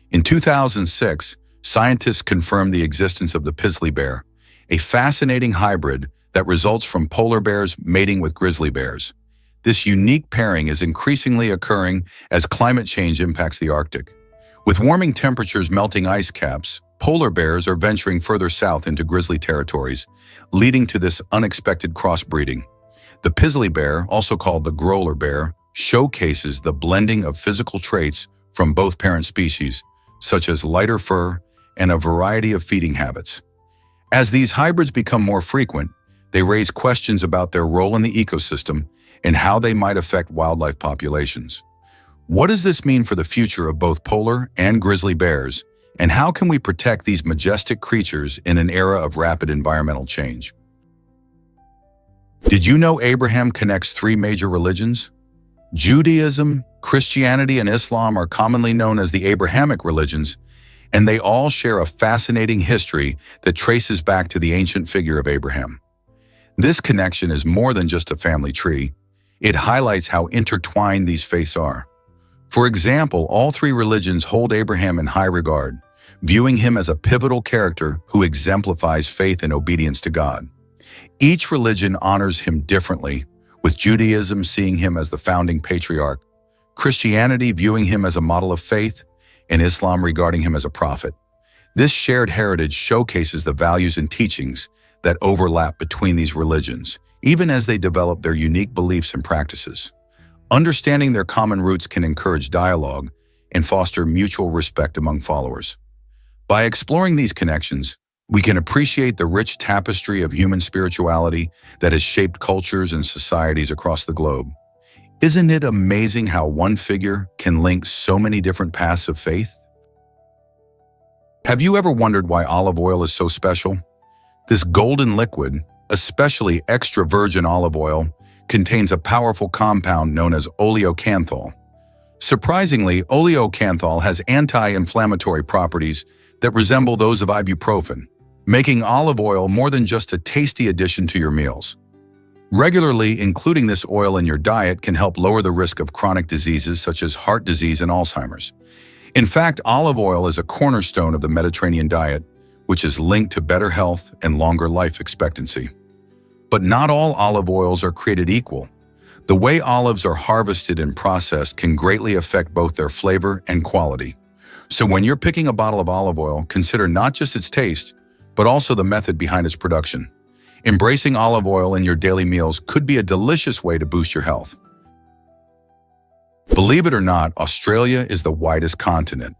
In 2006, scientists confirmed the existence of the grizzly bear, a fascinating hybrid that results from polar bears mating with grizzly bears. This unique pairing is increasingly occurring as climate change impacts the Arctic. With warming temperatures melting ice caps, polar bears are venturing further south into grizzly territories, leading to this unexpected crossbreeding. The grizzly bear, also called the growler bear, showcases the blending of physical traits from both parent species, such as lighter fur and a variety of feeding habits. As these hybrids become more frequent, they raise questions about their role in the ecosystem and how they might affect wildlife populations. What does this mean for the future of both polar and grizzly bears? And how can we protect these majestic creatures in an era of rapid environmental change? Did you know Abraham connects 3 major religions? Judaism, Christianity, and Islam are commonly known as the Abrahamic religions, and they all share a fascinating history that traces back to the ancient figure of Abraham. This connection is more than just a family tree. It highlights how intertwined these faiths are. For example, all 3 religions hold Abraham in high regard, viewing him as a pivotal character who exemplifies faith and obedience to God. Each religion honors him differently, with Judaism seeing him as the founding patriarch, Christianity viewing him as a model of faith, and Islam regarding him as a prophet. This shared heritage showcases the values and teachings that overlap between these religions, even as they develop their unique beliefs and practices. Understanding their common roots can encourage dialogue and foster mutual respect among followers. By exploring these connections, we can appreciate the rich tapestry of human spirituality that has shaped cultures and societies across the globe. Isn't it amazing how one figure can link so many different paths of faith? Have you ever wondered why olive oil is so special? This golden liquid, especially extra virgin olive oil, contains a powerful compound known as oleocanthal. Surprisingly, oleocanthal has anti-inflammatory properties that resemble those of ibuprofen, making olive oil more than just a tasty addition to your meals. Regularly including this oil in your diet can help lower the risk of chronic diseases such as heart disease and Alzheimer's. In fact, olive oil is a cornerstone of the Mediterranean diet, which is linked to better health and longer life expectancy. But not all olive oils are created equal. The way olives are harvested and processed can greatly affect both their flavor and quality. So when you're picking a bottle of olive oil, consider not just its taste, but also the method behind its production. Embracing olive oil in your daily meals could be a delicious way to boost your health. Believe it or not, Australia is the widest continent.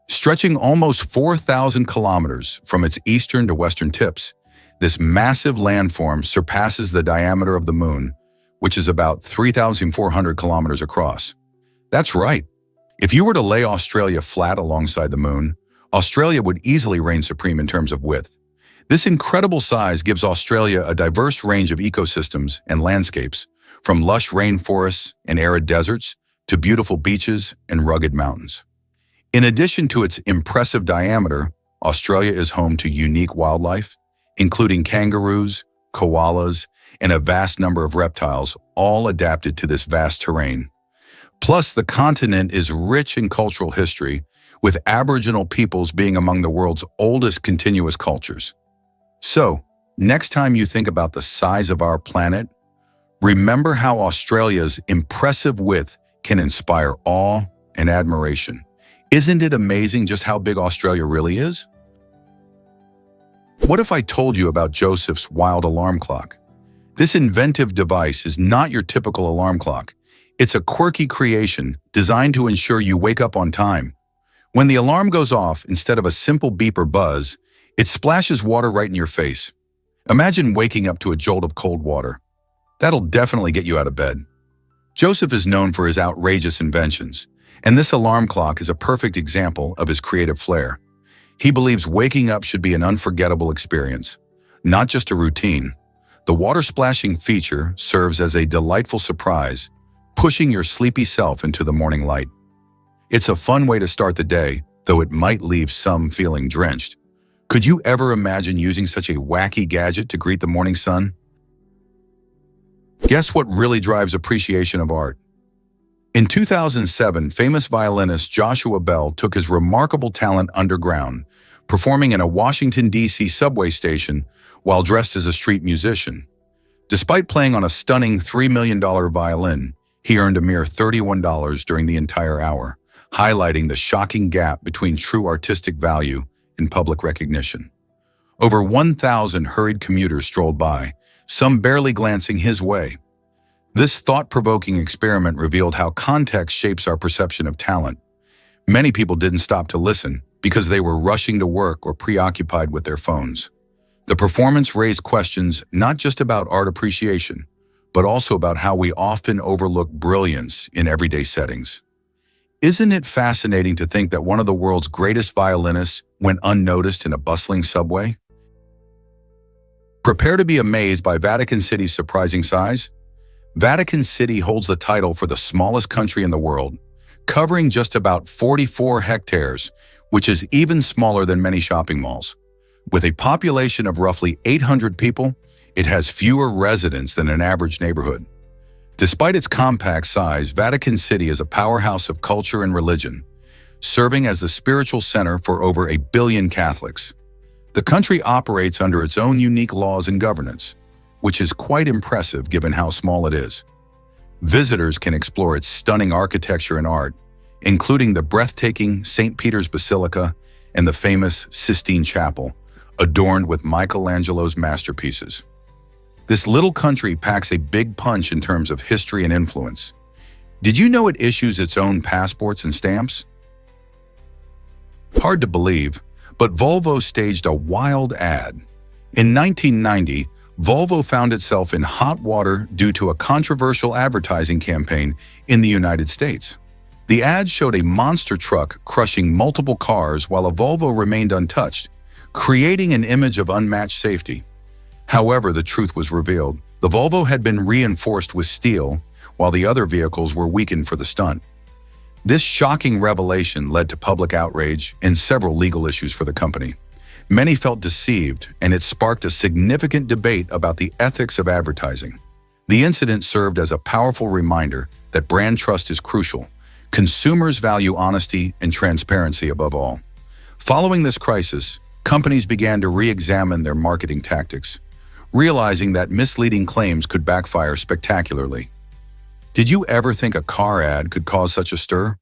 Stretching almost 4,000 kilometers from its eastern to western tips, this massive landform surpasses the diameter of the moon, which is about 3,400 kilometers across. That's right. If you were to lay Australia flat alongside the moon, Australia would easily reign supreme in terms of width. This incredible size gives Australia a diverse range of ecosystems and landscapes, from lush rainforests and arid deserts to beautiful beaches and rugged mountains. In addition to its impressive diameter, Australia is home to unique wildlife, including kangaroos, koalas, and a vast number of reptiles, all adapted to this vast terrain. Plus, the continent is rich in cultural history, with Aboriginal peoples being among the world's oldest continuous cultures. So, next time you think about the size of our planet, remember how Australia's impressive width can inspire awe and admiration. Isn't it amazing just how big Australia really is? What if I told you about Joseph's wild alarm clock? This inventive device is not your typical alarm clock. It's a quirky creation designed to ensure you wake up on time. When the alarm goes off, instead of a simple beep or buzz, it splashes water right in your face. Imagine waking up to a jolt of cold water. That'll definitely get you out of bed. Joseph is known for his outrageous inventions, and this alarm clock is a perfect example of his creative flair. He believes waking up should be an unforgettable experience, not just a routine. The water splashing feature serves as a delightful surprise, pushing your sleepy self into the morning light. It's a fun way to start the day, though it might leave some feeling drenched. Could you ever imagine using such a wacky gadget to greet the morning sun? Guess what really drives appreciation of art? In 2007, famous violinist Joshua Bell took his remarkable talent underground, performing in a Washington, D.C. subway station while dressed as a street musician. Despite playing on a stunning $3 million violin, he earned a mere $31 during the entire hour, highlighting the shocking gap between true artistic value and public recognition. Over 1,000 hurried commuters strolled by, some barely glancing his way. This thought-provoking experiment revealed how context shapes our perception of talent. Many people didn't stop to listen because they were rushing to work or preoccupied with their phones. The performance raised questions not just about art appreciation, but also about how we often overlook brilliance in everyday settings. Isn't it fascinating to think that one of the world's greatest violinists went unnoticed in a bustling subway? Prepare to be amazed by Vatican City's surprising size. Vatican City holds the title for the smallest country in the world, covering just about 44 hectares, which is even smaller than many shopping malls. With a population of roughly 800 people, it has fewer residents than an average neighborhood. Despite its compact size, Vatican City is a powerhouse of culture and religion, serving as the spiritual center for over 1 billion Catholics. The country operates under its own unique laws and governance, which is quite impressive given how small it is. Visitors can explore its stunning architecture and art, including the breathtaking St. Peter's Basilica and the famous Sistine Chapel, adorned with Michelangelo's masterpieces. This little country packs a big punch in terms of history and influence. Did you know it issues its own passports and stamps? Hard to believe, but Volvo staged a wild ad. In 1990, Volvo found itself in hot water due to a controversial advertising campaign in the United States. The ad showed a monster truck crushing multiple cars while a Volvo remained untouched, creating an image of unmatched safety. However, the truth was revealed. The Volvo had been reinforced with steel, while the other vehicles were weakened for the stunt. This shocking revelation led to public outrage and several legal issues for the company. Many felt deceived, and it sparked a significant debate about the ethics of advertising. The incident served as a powerful reminder that brand trust is crucial. Consumers value honesty and transparency above all. Following this crisis, companies began to re-examine their marketing tactics, realizing that misleading claims could backfire spectacularly. Did you ever think a car ad could cause such a stir?